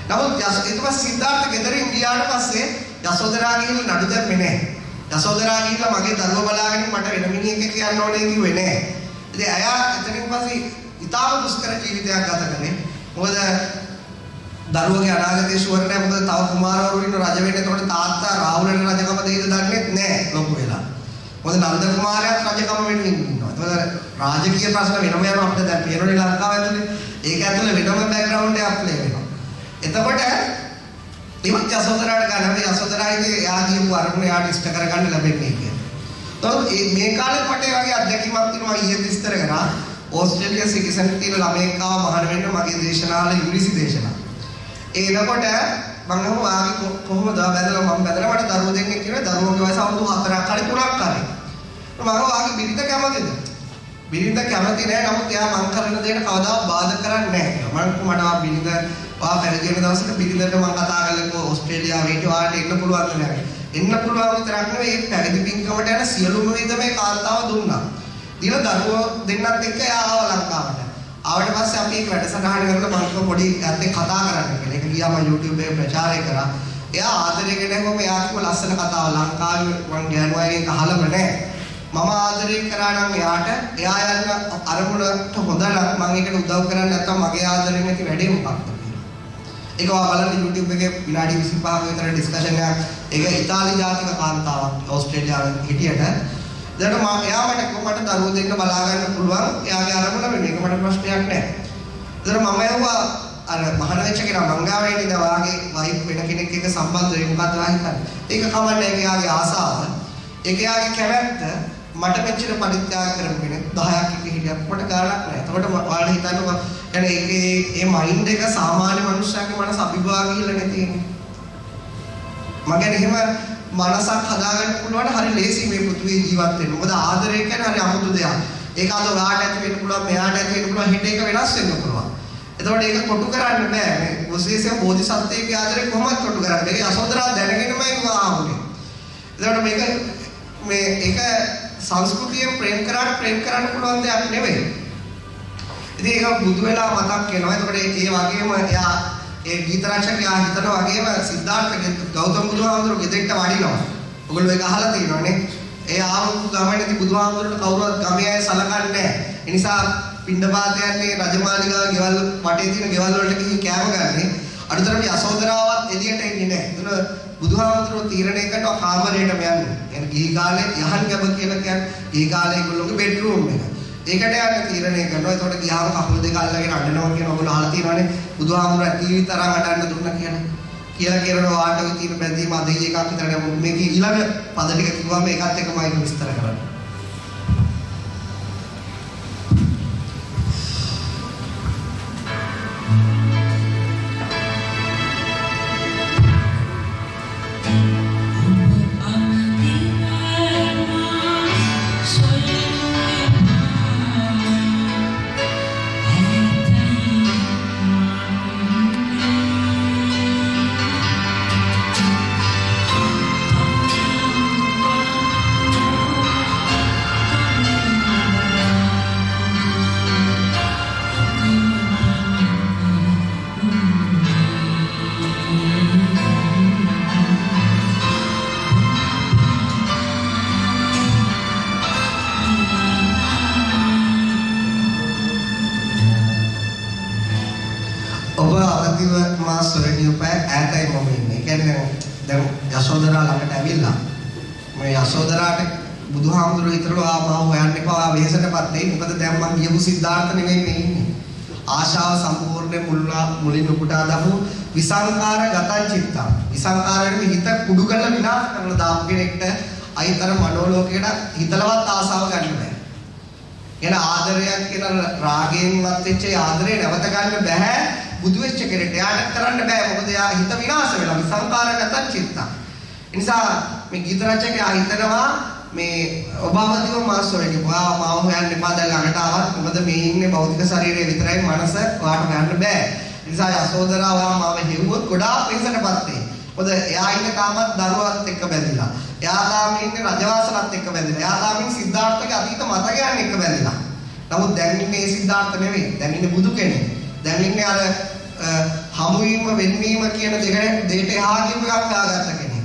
නමුත් ඊට පස්සේ සිද්ධාර්ථ ගෙදරින් ගියාට පස්සේ යසෝදරා ගිහිල්ලා නඩු දැම්මේ නැහැ. යසෝදරා ගිහිල්ලා මගේ දරුවා බලාගෙන මට වෙන මිනිහෙක් කියන්න ඕනේ කිව්වේ නැහැ. ඉතින් අයා එතනින් පස්සේ ඉතාම දුෂ්කර ජීවිතයක් ගත කළේ. මොකද දරුවගේ අනාගතය ෂුවර් නැහැ. මොකද තව කුමාරවරු ඉන්න රජ වෙන්න. එතකොට තාත්තා රාහුලට රජකම දෙයිද දන්නේ නැහැ ලොකු වෙලා. මොකද නන්ද කුමාරයාත් රජකම වෙනුවෙන් ඉන්නවා. එතකොට රාජකීය ප්‍රශ්න වෙනම යනවා අපිට දැන් පේනෝනේ ලංකාව ඇතුලේ. ඒක ඇතුලේ වෙනම බෑග්ග්‍රවුන්ඩ් එකක් ප්ලේ වෙනවා. එතකොට ඉවත් යසෝදරාට ගන්න යසෝදරා ඉතින් එයා කියපු අරමුණ එයාට ඉෂ්ට කරගන්න ලැබෙන්නේ කියලා. මේ කාලෙත් මට ඒ වගේ අත්දැකීමක් තියෙනවා. ඊයේ විස්තර කරා ඕස්ට්‍රේලියා සිටිසන් තියෙන ළමයෙක් ආව මහාන වෙන්න මගේ දේශනාවල ඉංග්‍රීසි දේශනාව. එනකොට මම ආවි කොහොමද බැලලා මම බැලලා මට දරුවෝ දෙන්නෙක් කියලා දරුවෝගේ වයස අවුරුදු 4ක් හරි 3ක් හරි. මම ආවි බිරිඳ කැමතිද? බිරිඳ කැමති නෑ. නමුත් එයා මං කරන දේට කවදාවත් බාධා කරන්නේ නෑ කියලා. මම මට ආ බිරිඳ වා පැවිදි වෙන දවසට බිරිඳට මම කතා කරලා ඕස්ට්‍රේලියාවට හිටිය වාට එන්න පුළුවන්ද නැහැ. එන්න පුළුවන් විතරක් නෙවෙයි ඒ පැවිදි පින්කමට යන සියලුම විදමේ කාන්තාව දුන්නා. දින දරුවෝ දෙන්නත් එක්ක එයා ආව ලංකාවට. ආවට පස්සේ අපි වැඩසටහන කරලා මම පොඩි ඇත්තේ කතා කරන්න කියලා. ඒක ගියාම YouTube එකේ ප්‍රචාරය කරා. එයා ආදරය කරනකොම එයා කිව්ව ලස්සන කතාව ලංකාවේ මං ගෑනුවයින් අහලම නැහැ. මම ආදරය කරා නම් එයාට එයා යන අරමුණට හොඳ නම් මම ඒකට උදව් කරන්නේ නැත්නම් මගේ ආදරෙ නැති වැඩේ මොකක්ද? ඒක බලන්න YouTube එකේ විනාඩි 25ක විතර ඩිස්කෂන් එකක්. ඒක ඉතාලි ජාතික කාන්තාවක් ඕස්ට්‍රේලියාවේ හිටියට. දැන් එයා මට කොහොමද දරුවෝ දෙන්න බලා ගන්න පුළුවන්. එයාගේ අරමුණ වෙන්නේ. ඒක මට ප්‍රශ්නයක් නෑ. ඒතර මම ඇහුවා අර මහාන වෙච්ච කෙනා මංගාවේ ඉඳ වාගේ වයිෆ් වෙන කෙනෙක් එක්ක සම්බන්ධ වෙයි මොකද්ද වහින්නේ. ඒක කමන්නේ ඒක එයාගේ ආසාව. ඒක එයාගේ කැමැත්ත. මට මෙච්චර පරිත්‍යාග කරපු කෙනෙක් 10ක් එක හිටියක් කොට ගාණක් නැහැ. එතකොට ඔයාලා හිතන්නේ يعني ඒ මයින්ඩ් එක සාමාන්‍ය මනුස්සයෙක්ගේ මනස අභිභවා ගිහිල්ලා නැතිනේ. මම කියන්නේ එහෙම මනසක් හදාගන්න පුළුවන් හරි ලේසි මේ පෘථිවියේ ජීවත් වෙන්න. මොකද ආදරය කියන්නේ හරි අමුතු දෙයක්. ඒක අද ඔයාට ඇති වෙන්න පුළුවන්, මෙයාට ඇති වෙන්න පුළුවන්, හිත එක වෙනස් වෙන්න පුළුවන්. එතකොට ඒක කොටු කරන්න බෑ. මේ විශේෂයෙන් බෝධිසත්වයේ ආදරය කොහොමද කොටු කරන්නේ? මේක යසෝදරා දැනගෙනමයි ආවුනේ. එතකොට මේ ඒක සංස්කෘතියෙන් ප්‍රේම කරන්න පුළුවන් දෙයක් නෙවෙයි. ඉතින් ඒක බුදු වෙලා මතක් වෙනවා. එතකොට ඒ වගේම එයා ඒ ගීත රචකයා හිතන වගේම සිද්ධාර්ථ ගෞතම බුදුහාමුදුරුවෝ ගෙදෙට්ට වඩිනවා. ඔයගොල්ලෝ ඒක අහලා තියෙනවනේ. ඒ ආවු ගමනේදී බුදුහාමුදුරුවෝ කවුරුවත් ගමේ අය සලකන්නේ නැහැ. ඒ නිසා පින්ඩපාත යන්නේ රජමාලිගාව ගෙවල් වටේ තියෙන ගෙවල් වලට ගිහින් කෑම ගන්නේ. අනුතරම යසෝදරාවත් එළියට එන්නේ නැහැ. එතන බුදුහාමුදුරුවෝ තීරණය කරනවා කාමරයටම යන්න. يعني ගිහි කාලේ යහන් ගැබ කියලා කියන්නේ ගිහි කාලේ ඒගොල්ලෝගේ බෙඩ්රූම් එක. ඒකට යන්න තීරණය කරනවා. එතකොට ගියාම කකුල් දෙක අල්ලගෙන අඬනවා කියන ඔයගොල්ලෝ අහලා තියෙනවානේ. බුදුහාමුදුරුවෝ ටීවී තරම් අඬන්න දුන්නා කියලා කියනවා වාටක තියෙන බැඳීම අද එකක් විතර නෑ. මේක ඊළඟ පද ටික කිව්වම ඒකත් එක්කමයි විස්තර කරන්නේ. යසෝදරා ළඟට ඇවිල්ලා මේ යසෝදරාට බුදුහාමුදුරුවෝ හිතනවා මාව හොයන්න එපා වෙහෙසටපත් වෙයි. මොකද දැන් මම කියපු සිද්ධාර්ථ නෙවෙයි මේ ඉන්නේ. ආශාව සම්පූර්ණයෙන් මුලින් උපුටා දමු විසංකාර ගතං චිත්තං. විසංකාරයෙන් හිත කුඩු කරලා විනාශ කරලා දාපු කෙනෙක්ට අයිතර මනෝලෝකයට හිතලවත් ආසාව ගන්න බෑ. එන ආදරයක් කියන රාගයෙන්වත් වෙච්ච ආදරය නැවත ගන්න බෑ. බුදු වෙච්ච කෙනෙක්ට යාට කරන්න බෑ. මොකද යා හිත විනාශ වෙලා විසංකාරගතං චිත්තං. ඒ නිසා මේ ගීත රචකයා හිතනවා මේ ඔබවදිව මාසොරේදී මාව හොයන්න එපා දැන් ළඟට ආවත්. මොකද මේ ඉන්නේ භෞතික ශරීරය විතරයි මනස ඔයාට හොයන්න බෑ. ඒ නිසා යසෝදරා ඔයා මාව හෙව්වොත් ගොඩාක් වෙනසටපත් වෙයි. මොකද එයා ඉන්නේ තාමත් දරුවත් එක්ක බැඳිලා. එයා තාම ඉන්නේ රජවාසලත් එක්ක බැඳිලා. එයා තාම ඉන්නේ සිද්ධාර්ථගේ අතීත මතකයන් එක්ක බැඳිලා. නමුත් දැන් ඉන්නේ ඒ සිද්ධාර්ථ නෙවෙයි. දැන් ඉන්නේ බුදු කෙනෙක්. දැන් ඉන්නේ අර හමුවීම වෙන්වීම කියන දෙයට එහා ගියපු එකක් හොයාගත්ත කෙනෙක්.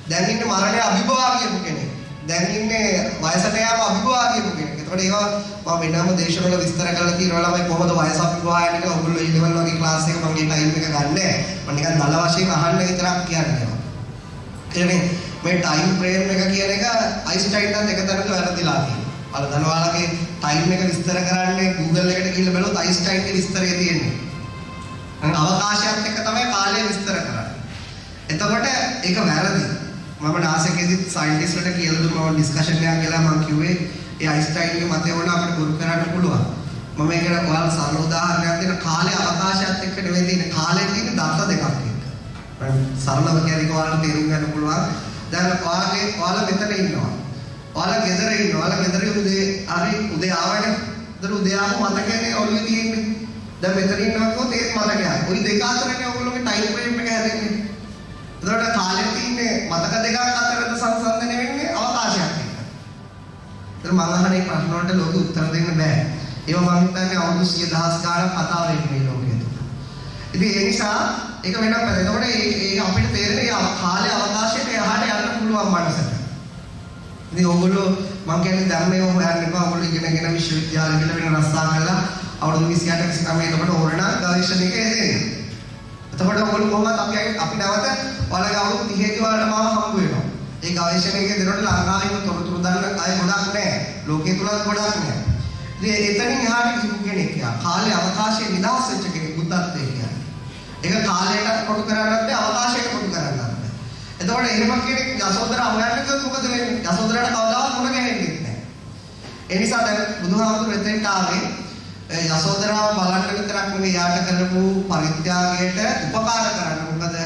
දැන් ඉන්නේ මරණය අභිභවා කියපු කෙනෙක්. දැන් ඉන්නේ වයසට යාම අභිභවා කියපු කෙනෙක්. ඒතකොට ඒවා මම වෙනම දේශවල විස්තර කරලා තියෙනවා ළමයි කොහොමද වයස අභිභවා යන්නේ කියලා. ඔයගොල්ලෝ ඒ ලෙවල් වගේ ක්ලාස් එක මම ඒ ටයිම් එක ගන්නෑ. මම නිකන් දල වශයෙන් අහන්න විතරක් කියන්නේ. එන්නේ මේ ටයිම් ෆ්‍රේම් එක කියන එක අයින්ස්ටයින්ටත් එක තැනක වැරදිලා තියෙනවා. අර ධනවාලගේ ටයිම් එක විස්තර කරන්නේ Google එකට ගිහිල්ලා බලුවොත් අයින්ස්ටයින්ගේ විස්තරය තියෙන්නේ. අවකාශයත් එක්ක තමයි කාලය විස්තර කරන්නේ. එතකොට ඒක වැරදි. මම නාසකයේදී සයන්ටිස්ට්ලට කියලා දුන්නා මම ඩිස්කෂන් එකක් ගිහලා මම කිව්වේ ඒ අයින්ස්ටයින්ගේ මතය වුණා අපිට බොරු කරන්න පුළුවන්. මම ඒකට ඔයාලා සරල උදාහරණයක් දෙන්න කාලය අවකාශයත් එක්ක නෙවෙයි තියෙන්නේ කාලේ තියෙන දත්ත දෙකක් එක්ක. සරලව කියන්නේ ඔයාලට තේරුම් ගන්න පුළුවන්. දැන් ඔයාලා මෙතන ඉන්නවා. ඔයාලා ගෙදර ඉන්නවා. ඔයාලා ගෙදර උදේ ආවනේ. උදේ උදේ ආව මතකනේ ඔළුවේ තියෙන්නේ. දැන් මෙතන ඉන්නවා කිව්වොත් ඒත් මතකයි. ওই දෙක අතරනේ ඔයගොල්ලෝගේ ටයිම් ෆ්‍රේම් එක හැදෙන්නේ. එතකොට කාලේ තියෙන්නේ මතක දෙකක් අතරද සංසන්දනය වෙන්නේ අවකාශයක් එක්ක. ඒතර මම අහන්නේ ප්‍රශ්න වලට ලෝකෙ උත්තර දෙන්න බෑ. ඒවා මම හිතන්නේ අවුරුදු 100,000 ගානක් කතා වෙන්නේ මේ ලෝකෙ තුල. ඉතින් ඒ නිසා ඒක වෙනම පැද. එතකොට ඒ අපිට තේරෙන්නේ කාලේ අවකාශයට එහාට යන්න පුළුවන් මනසට. ඉතින් ඕගොල්ලෝ මම කියන්නේ ධර්මයේ හොයන්න එපා. ඕගොල්ලෝ ඉගෙනගෙන විශ්වවිද්‍යාල කියලා වෙන රස්සා කරලා අවුරුදු 28 29 එතකොට ඕරණ ගවේෂණයක යෙදෙන්නේ. එතකොට ඕගොල්ලෝ කොහොමද අපි නැවත ඔයාලගේ අවුරුදු 30 දී වලට මාව හම්බ වෙනවා. ඒ ගවේෂණයක දෙනකොට ලංකාවේ තොරතුරු දන්න අය ගොඩක් නැහැ. ලෝකයේ තුලත් ගොඩක් නැහැ. ඉතින් එතනින් එහාට කිසිම කෙනෙක් කාලේ අවකාශයේ නිදහස් වෙච්ච කෙනෙක් බුද්ධත්වයේ කියන්නේ. ඒක කාලයට කොටු කරන්නත් බෑ අවකාශයට කොටු කරන්නත් බෑ. එතකොට එහෙම කෙනෙක් යසෝදරා හොයන්න ගියොත් මොකද වෙන්නේ? යසෝදරාට කවදාවත් මුණ ගැහෙන්නේ නැහැ. ඒ නිසා දැන් බුදුහාමුදුරු එතෙන්ට ආවේ යසෝදරාව බලන්න විතරක් නෙවෙයි යාට කරපු පරිත්‍යාගයට උපකාර කරන්න. මොකද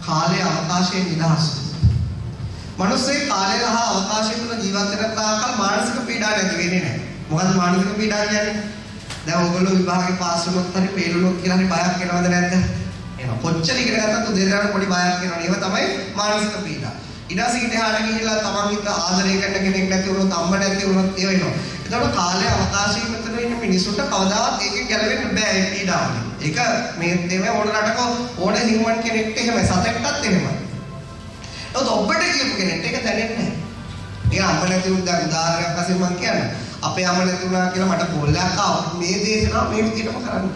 කාලය අවකාශයෙන් නිදහස්. මිනිස්සේ කාලය සහ අවකාශය තුන ජීවත් වෙන තාක්කල් මානසික පීඩා නැති වෙන්නේ නැහැ. මොකද මානසික පීඩා කියන්නේ? දැන් ඔයගොල්ලෝ විභාගේ පාස් වුණොත් හරි ෆේල් වුණොත් කියලා හරි බයක් එනවද නැද්ද? එනවා. කොච්චර ඉගෙන ගත්තත් උදේට පොඩි බයක් එනවා. ඒව තමයි මානසික පීඩා. ඊට පස්සේ ඉතහාට ගිහිල්ලා තමන් හිත ආදරය කරන කෙනෙක් නැති වුණොත් අම්ම නැති වුණොත් ඒව එනවා. එතකොට කාලය අවකාශයේ මෙතන ඉන්න මිනිසුන්ට කවදාවත් ඒකෙන් ගැලවෙන්න බෑ ඒ පීඩාවෙන්. ඒක මේ දෙමේ ඕන රටක ඕන හියුමන් කෙනෙක්ට එහෙමයි සතෙක්ටත් එහෙමයි. ඒත් ඔබට කියපු කෙනෙක්ට ඒක දැනෙන්නේ නැහැ. ඒ අම්ම නැති වුණ දැන් උදාහරණයක් වශයෙන් මම කියන්නේ අපේ අම්ම නැති වුණා කියලා මට පොල්ලක් ආවා. මේ දේශනාව මේ විදිහටම කරන්න.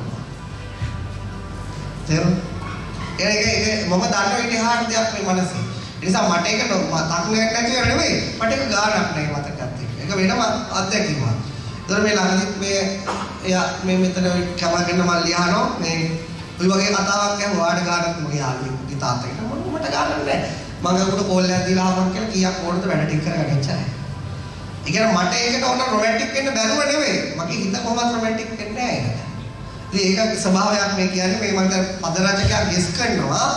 තේරුණා? ඒක මම දන්නවා ඉතිහාස දෙයක් මේ මනසේ. ඒ නිසා මට ඒක මතක් නැතිව නෙවෙයි මට ඒක ගානක් නැහැ මතකත් එක්ක. ඒක වෙනම අත්දැකීමක්. ඒතර මේ ළඟදිත් මේ මෙතන කැමගෙන මම ලියහනවා මේ ඔය වගේ කතාවක් කියනවා වාඩ ගානක් මගේ යාළුවෙකුගේ තාත්තගෙන් මට ගානක් නැහැ. මම උඩ කෝල් එකක් දීලා ආවම කියලා කීයක් ඕනද වැඩ ටික කරගෙන ඉච්චායි. ඒ කියන්නේ මට ඒකට ඕන රොමැන්ටික් වෙන්න බැරුව නෙවෙයි. මගේ හිත කොහොමවත් රොමැන්ටික් වෙන්නේ නැහැ ඒකට. ඉතින් ඒක ස්වභාවයක් මේ කියන්නේ මේ මම දැන් පද රචකයා ගෙස් කරනවා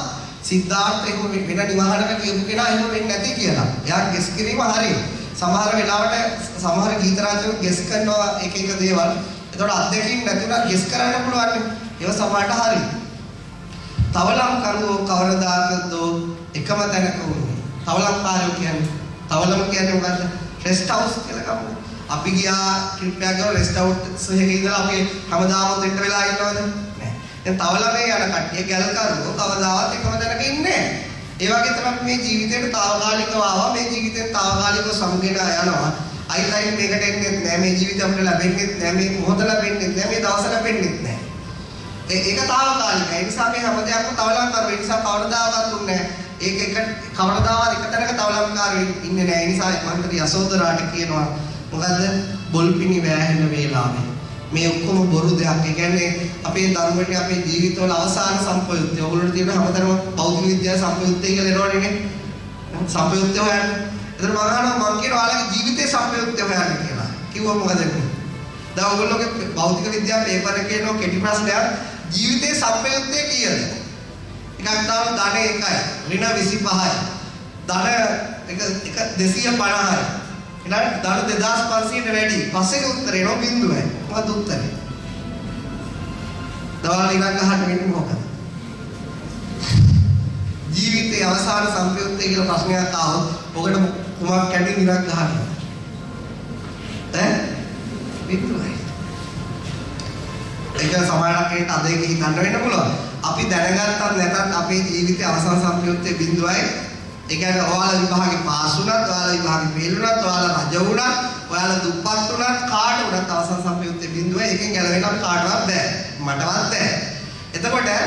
සිද්ධාර්ථ එහෙම වෙන නිවහනක කියපු කෙනා එහෙම වෙන්නේ නැති කියලා. එයා ගෙස් කිරීම හරියි. සමහර වෙලාවට සමහර ගීත රචකයෝ ගෙස් කරනවා එක එක දේවල්. ඒතකොට අත්දැකීම් නැතුණා ගෙස් කරන්න පුළුවන්. ඒව සමහරට හරියි. තවලම් කරුවෝ කවරදාකදෝ එකම තැනක වුණේ. තවලම්කාරයෝ කියන්නේ මොකද්ද? රෙස්ට් හවුස් කියලා ගමු. අපි ගියා ට්‍රිප් එකක් ගාව රෙස්ට් හවුස් එකක ඉඳලා අපි හැමදාම දෙන්න වෙලා ඉන්නවද? නෑ. දැන් තවලමේ යන කට්ටිය ගැල් කරුවෝ කවදාවත් එකම තැනක ඉන්නේ නෑ. ඒ වගේ තමයි මේ ජීවිතේට తాවකාලිකව ආවා මේ ජීවිතේට తాවකාලිකව සමුගෙන යනවා. අයිතයින් මේකට එන්නේ නෑ මේ ජීවිතය අපිට ලැබෙන්නේ නෑ මේ මොහොත ලැබෙන්නේ නෑ මේ දවස ලැබෙන්නේ නෑ. ඒක తాවකාලිකයි. ඒ නිසා මේ හැම දෙයක්ම තවලම් කරේ. ඒ නිසා කවදාවත් දුන්නේ නෑ. ඒක කවදාවත් එක තැනක තවලම්කාරයෝ ඉන්නේ නෑ. ඒ නිසා මන්ත්‍ර යසෝදරාට කියනවා මොකද්ද? බොල්පිනි වෑහෙන වේලාවේ. මේ ඔක්කොම බොරු දෙයක්. ඒ කියන්නේ අපේ ධර්මයේ අපේ ජීවිතවල අවසාන සම්පයුක්තය. ඔයගොල්ලෝ තියෙන හැමතැනම භෞතික විද්‍යාව සම්පයුක්තය කියලා එනවනේ. සම්පයුක්තය හොයන්න. එතන මම අහනවා මං කියනවා ඔයාලගේ ජීවිතේ සම්පයුක්තය හොයන්න කියලා. කිව්වා මොකද වෙන්නේ? දැන් ඔයගොල්ලෝගේ භෞතික විද්‍යාව පේපර් එකේ එන කෙටි ප්‍රශ්නයක් ජීවිතේ සම්පයුක්තය කීයද? එකක් දාන ධන 1යි, ඍණ 25යි. ධන එක 250යි. ඊළඟ ධන 2500ට වැඩි. පස්සේ උත්තරේ නෝ බිඳුවයි. මොකද උත්තරේ? දවල් ඉරක් ගහන්න වෙන්නේ මොකද? ජීවිතයේ අවසාන සම්පයුක්තය කියලා ප්‍රශ්නයක් ආවොත් ඔකට කුමක් කැටින් ඉරක් ගහන්න? බිඳුවයි. ඒක සමාජයකට අද ඒක හිතන්න වෙන්න පුළුවන්. අපි දැනගත්තත් නැතත් අපේ ජීවිතයේ අවසන් සම්ප්‍රයුක්තයේ බිඳුවයි. ඒ කියන්නේ ඔයාලා විභාගේ පාස් වුණත්, ඔයාලා විභාගේ ෆේල් වුණත්, ඔයාලා රජ වුණත්, ඔයාලා දුප්පත් වුණත්, කාට වුණත් අවසන් සම්ප්‍රයුක්තයේ බිඳුවයි. ඒකෙන් ගැලවෙන්න අපි කාටවත් බෑ. මටවත් බෑ. එතකොට ඒ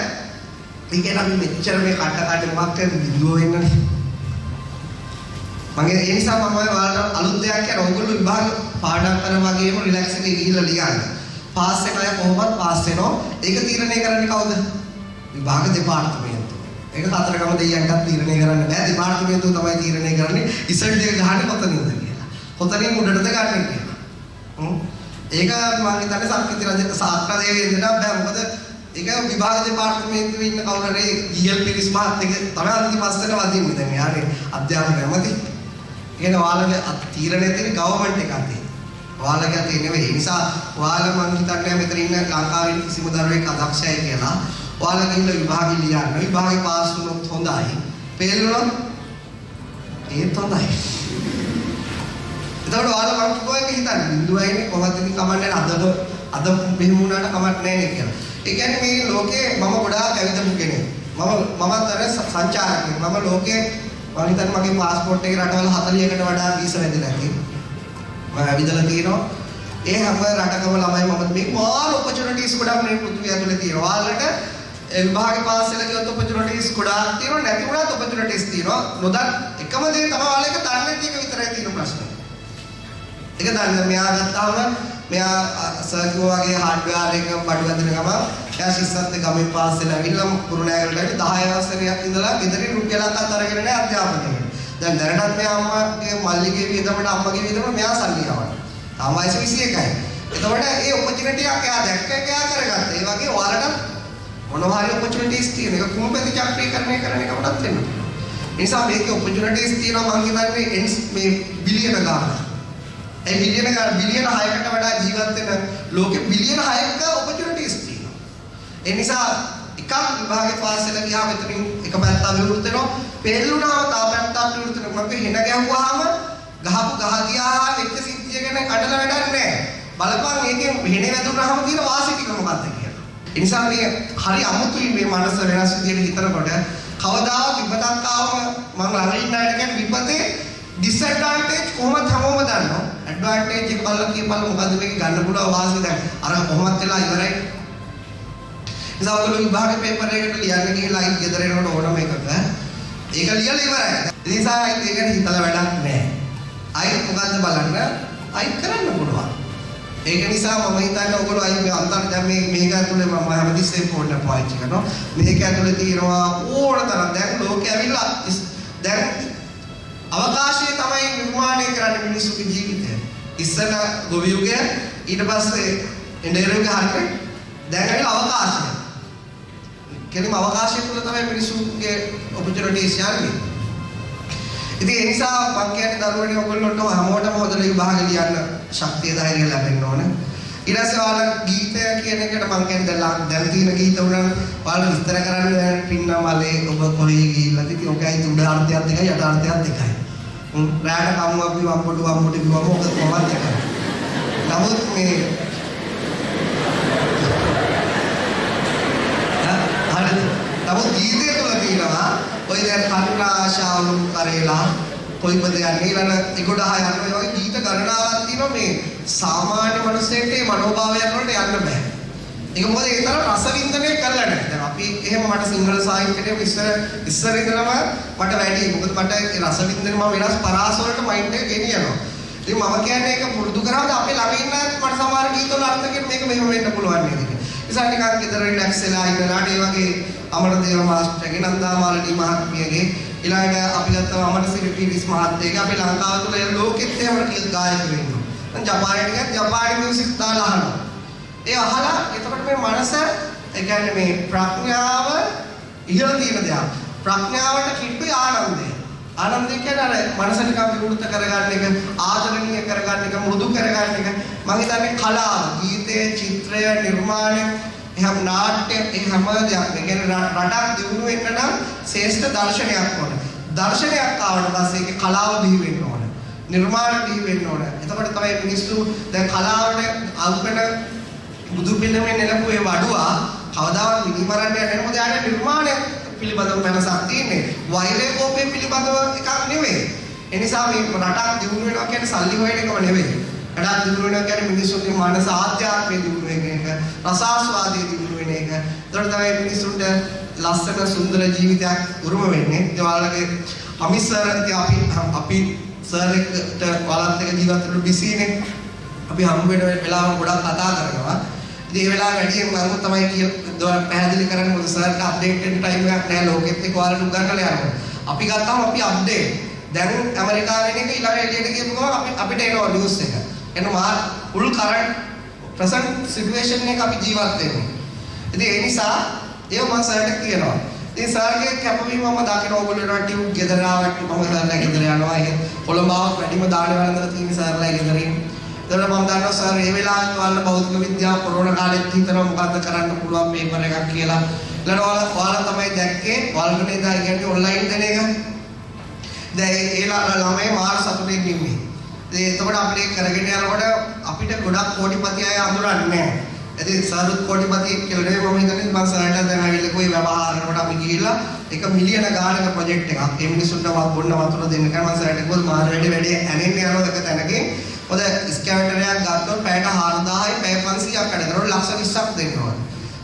කියන්නේ අපි මෙච්චර මේ කඩ මොකක්ද බිඳුව වෙන්නනේ. මගේ ඒ නිසා මම ඔයාලට අලුත් දෙයක් කියන ඕගොල්ලෝ විභාග පාඩම් කරන වගේම රිලැක්ස් එකේ ගිහිල්ලා ලියන්න. පාස් වෙන අය කොහොමද පාස් වෙනව? ඒක තීරණය කරන්නේ කවුද? විභාග දෙපාර්තමේන්තුව. ඒක කතරගම දෙයියන්ටත් තීරණය කරන්න බෑ. දෙපාර්තමේන්තුව තමයි තීරණය කරන්නේ ඉසඩ් එක ගහන්නේ කොතනින්ද කියලා. කොතනින් උඩටද ගන්න කියලා. ඒක මම හිතන්නේ සක්විති රජ සාක්‍ර දේවේන්ද්‍රට බෑ. මොකද ඒක විභාග දෙපාර්තමේන්තුවේ ඉන්න කවුරු හරි ගියල් පිරිස් මහත්තයෙක් තමයි අන්තිමස්සට වදින්නේ. දැන් යානේ අධ්‍යාපන ඇමති. කියන ඔයාලගේ තීරණය තියෙන ගවර්න්මන්ට් එකක් තියෙනවා. ඔයාලගේ අතේ නෙවෙයි. ඒ නිසා ඔයාලා මම හිතන්නේ මෙතන ඉන්න ලංකාවේ කිසිම දරුවෙක් අදක්ෂයි කියලා. ඔයාලා ගිහිල්ලා විභාගෙ ලියන්න. විභාගෙ පාස් වුණොත් හොඳයි. ෆේල් වුණොත් ඒත් හොඳයි. එතකොට ඔයාලා මම කිව්වා එක හිතන්න. බිඳුවයිනේ කොහොමද ඉතින් කමන්නේ අද මෙහෙම වුණාට කමක් නැහැ නේ කියලා. ඒ කියන්නේ මේ ලෝකේ මම ගොඩාක් ඇවිදපු කෙනෙක්. මමත් අර සංචාරකයෙක්. මම ලෝකේ මම හිතන්නේ මගේ પાස්පෝර්ට් එකේ රටවල් 40කට වඩා වීසා වැදිලා තියෙනවා. මම ඇවිදලා තියෙනවා. ඒ හැම රටකම ළමයි මම මේ මාර ඔපචුනිටිස් ගොඩක් මේ පෘථිවිය ඇතුලේ තියෙනවා. ඔයාලට විභාගේ පාස් වෙලා ගියොත් ඔපචුනිටිස් ගොඩාක් තියෙනවා. නැති වුණත් ඔපචුනිටිස් තියෙනවා. නොදන්න එකම දේ තමයි ඔයාලා එක දන්නේ නැති එක විතරයි තියෙන ප්‍රශ්නේ. ඒක දන්න මෙයා ගත්තාම මෙයා සර්කියෝ වගේ හાર્ඩ්වෙයාර් එක බඩු වැදින ගම එයා ශිෂ්‍යත්ව ගමෙන් පාස් වෙලා ඇවිල්ලා කුරුණෑගලට 10 වසරයක් ඉඳලා ගෙදරින් රුපියලක් අතරගෙන නෑ අධ්‍යාපනයට. දැන් දැනටත් මෙයා අම්මගේ මල්ලිගේ වියදමට අම්මගේ වියදමට මෙයා සල්ලි යවනවා. තාම වයස 21යි. එතකොට ඒ ඔපචුනිටි එකක් එයා දැක්ක එක එයා කරගත්තා. ඒ වගේ ඔයාලට මොනවා හරි ඔපචුනිටිස් තියෙන එක කුඹපති චක්‍රීකරණය කරන එක උඩත් වෙනවා. ඒ නිසා මේකේ ඔපචුනිටිස් තියෙනවා මම හිතන්නේ මේ බිලියන ගානක්. ඒ බිලියන 6කට වඩා ජීවත් වෙන ලෝකෙ බිලියන 6ක ඔපචුනිටිස් තියෙනවා. ඒ නිසා එකක් විභාගේ පාස් වෙලා ගියාම එතනින් එක පැත්තක් විවෘත වෙනවා. පෙරළුණාම තව පැත්තක් විවෘත වෙනවා. මොකද හෙන ගැහුවාම ගහපු ගහදියා වෙච්ච සිද්ධිය ගැන කඩලා වැඩක් නැහැ. බලපන් ඒකේ හෙනේ වැදුනහම තියෙන වාසිය ටික මොකක්ද කියලා. ඒ නිසා මේ හරි අමුතුයි මේ මනස වෙනස් විදියට හිතනකොට කවදාවත් විපතක් ආවම මම ළඟ ඉන්න අයට කියන්නේ විපතේ ඩිස්ඇඩ්වාන්ටේජ් කොහොමද හැමෝම දන්නවා. ඇඩ්වාන්ටේජ් එක බලලා කියපළ මොකද්ද මේක ගන්න පුළුවන් වාසිය දැන් අර කොහොමද වෙලා ඉවරයි. ඉතින් ඔයගොල්ලෝ විභාගේ පේපර් එකකට ලියන්න ගිහලා අයි ගෙදර එනකොට ඕනම එකක ඒක ලියලා ඉවරයි. ඒ නිසා අයි ඒක හිතලා වැඩක් නැහැ. අයි මොකද්ද බලන්න අයි කරන්න පුළුවන්. ඒක නිසා මම හිතන්නේ ඔයගොල්ලෝ අයි මේ අන්තර්ජාල මේක ඇතුලේ මම හැමතිස්සෙම ෆෝන් එක පාවිච්චි කරනවා. මේක ඇතුලේ තියෙනවා ඕන තරම් දැන් ලෝකෙ ඇවිල්ලා දැන් අවකාශය තමයි නිර්මාණය කරන්නේ මිනිස්සුගේ ජීවිතය. ඉස්සර ගොවි යුගය ඊට පස්සේ ඉන්දියානු යුගය හරියට දැන් ඇවිල්ලා අවකාශය. කෙලිම අවකාශය තුල තමයි මිනිස්සුගේ ඔපචුනිටිස් යන්නේ. ඉතින් ඒ නිසා මම කියන්නේ දරුවනේ ඔයගොල්ලන්ට හැමෝටම හොඳට විභාග ලියන්න ශක්තිය ධෛර්යය ලැබෙන්න ඕන. ඊට පස්සේ ඔයාලා ගීතය කියන එකට මම කියන්නේ දැන් තියෙන ගීත උනන ඔයාලා විස්තර කරන්න පින්නා මලේ ඔබ කොහේ ගිහිල්ලාද ඉතින් ඔකයි උඩ අර්ථයක් දෙකයි යට අර්ථයක් දෙකයි. රාඩ කම්මුවක් කිව්වම පොඩු වම්මුට කිව්වම ඔක කොහොමද කරන්නේ? නමුත් මේ නමුත් ගීතය තුළ තියෙනවා ඔය දැන් කරුණාශාවලු කරේලා කොයිපද යන්නේ ඊළඟ 11 යනවා ඒ වගේ ගීත ගණනාවක් තියෙනවා මේ සාමාන්‍ය මිනිස්සෙන්ට මේ මනෝභාවයන් වලට යන්න බෑ. ඒක මොකද ඒ තරම් රසවින්දනය කරලා නැහැ. දැන් අපි එහෙම මට සිංහල සාහිත්‍යයේ ඉස්සර ඉඳලම මට වැඩි. මොකද මට ඒ රසවින්දනය මම වෙනස් පරාස වලට මයින්ඩ් එක ගෙනියනවා. ඉතින් මම කියන්නේ ඒක පුරුදු කරාද අපේ ළඟ ඉන්න මට සමහර ගීත වල අර්ථ කියන මේක මෙහෙම වෙන්න පුළුවන් නේද කියලා. ඉතින් නිකන් ගෙදර රිලැක්ස් වෙලා ඉන්නලාට ඒ වගේ අමරදේව මාස්ටර්ගේ නන්දාමාලනී මහත්මියගේ ඊළඟට අපි ගත්තම අමරසිරි පීරිස් මහත්තයාගේ අපේ ලංකාව තුළ ලෝකෙත් එහෙම කීයක් ගායකයෝ ඉන්නවා. දැන් ජපානයේ ගියත් ජපානි මියුසික් දාලා අහනවා. ඒ අහලා එතකොට මේ මනස ඒ කියන්නේ මේ ප්‍රඥාව ඉහළ තියෙන දෙයක්. ප්‍රඥාවට කිට්ටුයි ආනන්දය. ආනන්දය කියන්නේ අර මනස නිකන් විවෘත කරගන්න එක, ආදරණීය කරගන්න එක, මෘදු කරගන්න එක. මම හිතන්නේ කලාව, ගීතය, චිත්‍රය, නිර්මාණය, එහෙම නාට්‍ය, ඒ හැම දෙයක්ම. ඒ කියන්නේ රටක් දියුණු වෙන්න නම් ශ්‍රේෂ්ඨ දර්ශනයක් ඕන. දර්ශනයක් ආවට පස්සේ ඒකේ කලාව බිහි වෙන්න ඕන. නිර්මාණ බිහි වෙන්න ඕන. එතකොට තමයි මිනිස්සු දැන් කලාවට අල්පන බුදු පිළිමේ නෙලපු ඒ වඩුවා කවදාවත් මිනිමරන්න යන්නේ නැහැ. මොකද යාගේ නිර්මාණය පිළිබඳව වෙනසක් තියෙන්නේ. වෛරය කෝපය පිළිබඳව එකක් නෙවෙයි. ඒ නිසා මේ රටක් දියුණු වෙනවා කියන්නේ සල්ලි හොයන එකම නෙවෙයි. රටක් දියුණු වෙනවා කියන්නේ මිනිස්සුන්ගේ මානස ආධ්‍යාත්මය දියුණු වෙන එක, රසාස්වාදයේ දියුණු වෙන එක. ඒතකොට තමයි මිනිස්සුන්ට ලස්සන සුන්දර ජීවිතයක් උරුම වෙන්නේ. ඒ වගේ අමිසර් අපි සර් එක්ක වලත් එක ජීවත් වෙන්න බිසිනේ. අපි හම්බ වෙන වෙලාව ගොඩක් කතා කරනවා. ඉතින් ඒ වෙලාව වැඩියෙන් මම තමයි පැහැදිලි කරන්නේ මොකද සර්ට අප්ඩේට් වෙන්න ටයිම් එකක් නැහැ ලෝකෙත් එක්ක ඔයාලට උගන්වලා යනවා. අපි ගත්තාම අපි අප්ඩේට්. දැන් ඇමරිකාවේ එක ඊළඟ එළියට ගියපු ගමන් අපිට එනවා නිවුස් එක. එනවා ෆුල් කරන්ට් ප්‍රසන්ට් සිටුේෂන් එක අපි ජීවත් වෙන්නේ. ඉතින් ඒ නිසා ඒව මම සර්ට කියනවා. ඉතින් සර්ගේ කැපවීම මම දකින ඕගොල්ලෝ ටියුබ් ගෙදර ආවට මම සර්ලා ගෙදර යනවා. ඒක පොළඹාවක් වැඩිම දාඩේ වළඳලා තියෙන සර්ලා ගෙදරින්. ඒතකොට මම දන්නවා සර් මේ වෙලාවේ ඔයාලා භෞතික විද්‍යාව කොරෝනා කාලෙත් හිතනවා මොකද්ද කරන්න පුළුවන් පේපර් එකක් කියලා. ඊළඟට ඔයාලා තමයි දැක්කේ ඔයාලට නේද කියන්නේ ඔන්ලයින් දෙන එක. දැන් ඒ ළමයි මාර සතුටින් ඉන්නේ. ඉතින් එතකොට අපිට කරගෙන යනකොට අපිට ගොඩක් කෝටිපති අය අඳුරන්නේ නැහැ. ඉතින් සරුත් කෝටිපති කියලා නෙවෙයි මම හිතන්නේ මම සරලට දැන් ආවිල්ලා කොයි ව්‍යවහාර කරනකොට අපි ගිහිල්ලා 1 මිලියන ගානක ප්‍රොජෙක්ට් එකක් ඒ මිනිස්සුන්ට බොන්න වතුර දෙන්න කරන මම සරලට කිව්වොත් මාර වැඩි ඇනෙන්න යනවා එක තැනකින් මොකද ස්කැවන්ටරයක් ගත්තොත් පැයට 4000යි පැය 500ක් වැඩ කරනකොට ලක්ෂ 20ක් දෙන්න ඕන.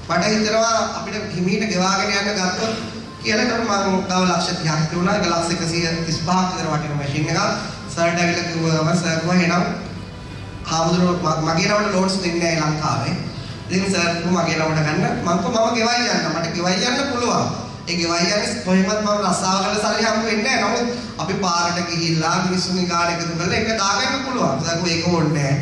මට හිතෙනවා අපිට හිමීට ගෙවාගෙන යන්න ගත්තොත් කියලා ඒකට මම ගාව ලක්ෂ 30ක් තියුණා. ඒක ලක්ෂ 135ක් විතර වටින මැෂින් එකක්. සර්ට ඇවිල්ලා කිව්වම සර් කිව්වා එහෙනම් හාමුදුරුවෝ මගේ නමට ලෝන්ස් දෙන්නේ නැහැ ලංකාවේ. ඉතින් සර් මගේ නමට ගන්න මම ගෙවයි යන්න. මට ගෙවයි යන්න පුළුවන්. ඒ ගෙවයි යන්නේ කොහෙවත් මම රස්සාව කරලා සල්ලි හම්බ වෙන්නේ නැහැ. නමුත් අපි පාරට ගිහිල්ලා මිනිස්සුන්ගේ ගාන එකතු කරලා ඒක දාගන්න පුළුවන්. සර් ඒක ඕනේ නැහැ.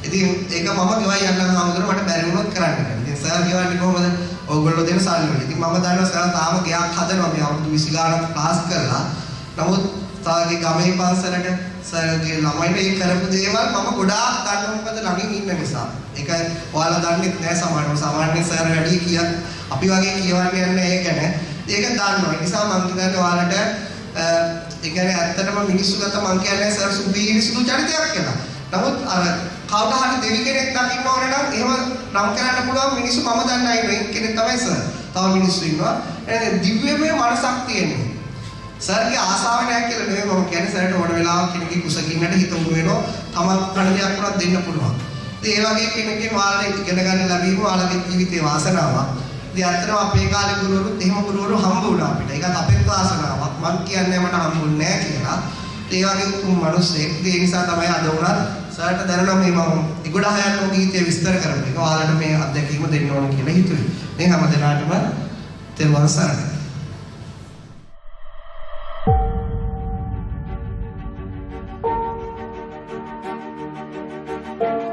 ඉතින් ඒක මම ගෙවයි යන්න හාමුදුරුවෝ මට බැරි වුණොත් කරන්න බෑ. ඉතින් සර් ගෙවන්නේ කොහොමද? ඕගොල්ලෝ දෙන සල්ලි වල. ඉතින් මම දන්නවා සර් තාම ගයක් හදනවා මේ අවුරුදු 20 ගානක් ක්ලාස් කරලා. නමුත් තාගේ ගමේ පන්සලට සර්ගේ ළමයිට ඒ කරපු දේවල් මම ගොඩාක් දන්නවා මොකද ළඟින් ඉන්න නිසා. ඒක ඔයාලා දන්නෙත් නෑ සමහරවිට. සාමාන්‍යයෙන් සර් වැඩි කියක් අපි වගේ කියවන්නේ නැහැ ඒක ගැන. ඒක දන්නවා. ඒ නිසා මම කියන්නේ ඔයාලට ඒ කියන්නේ ඇත්තටම මිනිස්සු ගත මම කියන්නේ සර් සුදු චරිතයක් කියලා. නමුත් අර කවුරු හරි දෙවි කෙනෙක් දකින්න ඕනේ නම් එහෙම නම් කරන්න පුළුවන් මිනිස්සු මම දන්නේ නැහැ කෙනෙක් තමයි සර්. තව මිනිස්සු ඉන්නවා. දිව්‍යමය මනසක් තියෙනවා. සර්ගේ ආසාව නැහැ කියලා නෙවෙයි මම කියන්නේ සර්ට ඕන වෙලාවක කෙනෙක්ගේ කුසකින්නට හිත උණු වෙනවා. තමන් කන දෙයක් වුණත් දෙන්න පුළුවන්. ඉතින් ඒ වගේ කෙනෙක්ගෙන් ඔයාලට ඉගෙන ගන්න ලැබීම ඔයාලගේ ජීවිතේ වාසනාවක්. ඉතින් අත්‍තරම අපේ කාලේ ගුරුවරුත් එහෙම ගුරුවරු හම්බ වුණා අපිට. ඒකත් අපේ වාසනාවක්. මම කියන්නේ මට හම්බුන්නේ නැහැ කියලා. ඒ වගේ උතුම් මිනිස්සෙක්. ඒ නිසා තමයි අද උනත් සර්ට දැනුණා මේ මම 11 යන ගීතය විස්තර කරන්න. ඒක ඔයාලට මේ අත්දැකීම දෙන්න ඕන කියලා හිතුවේ. මේ හැම දිනාටම තෙරුවන් සරණයි. Thank you.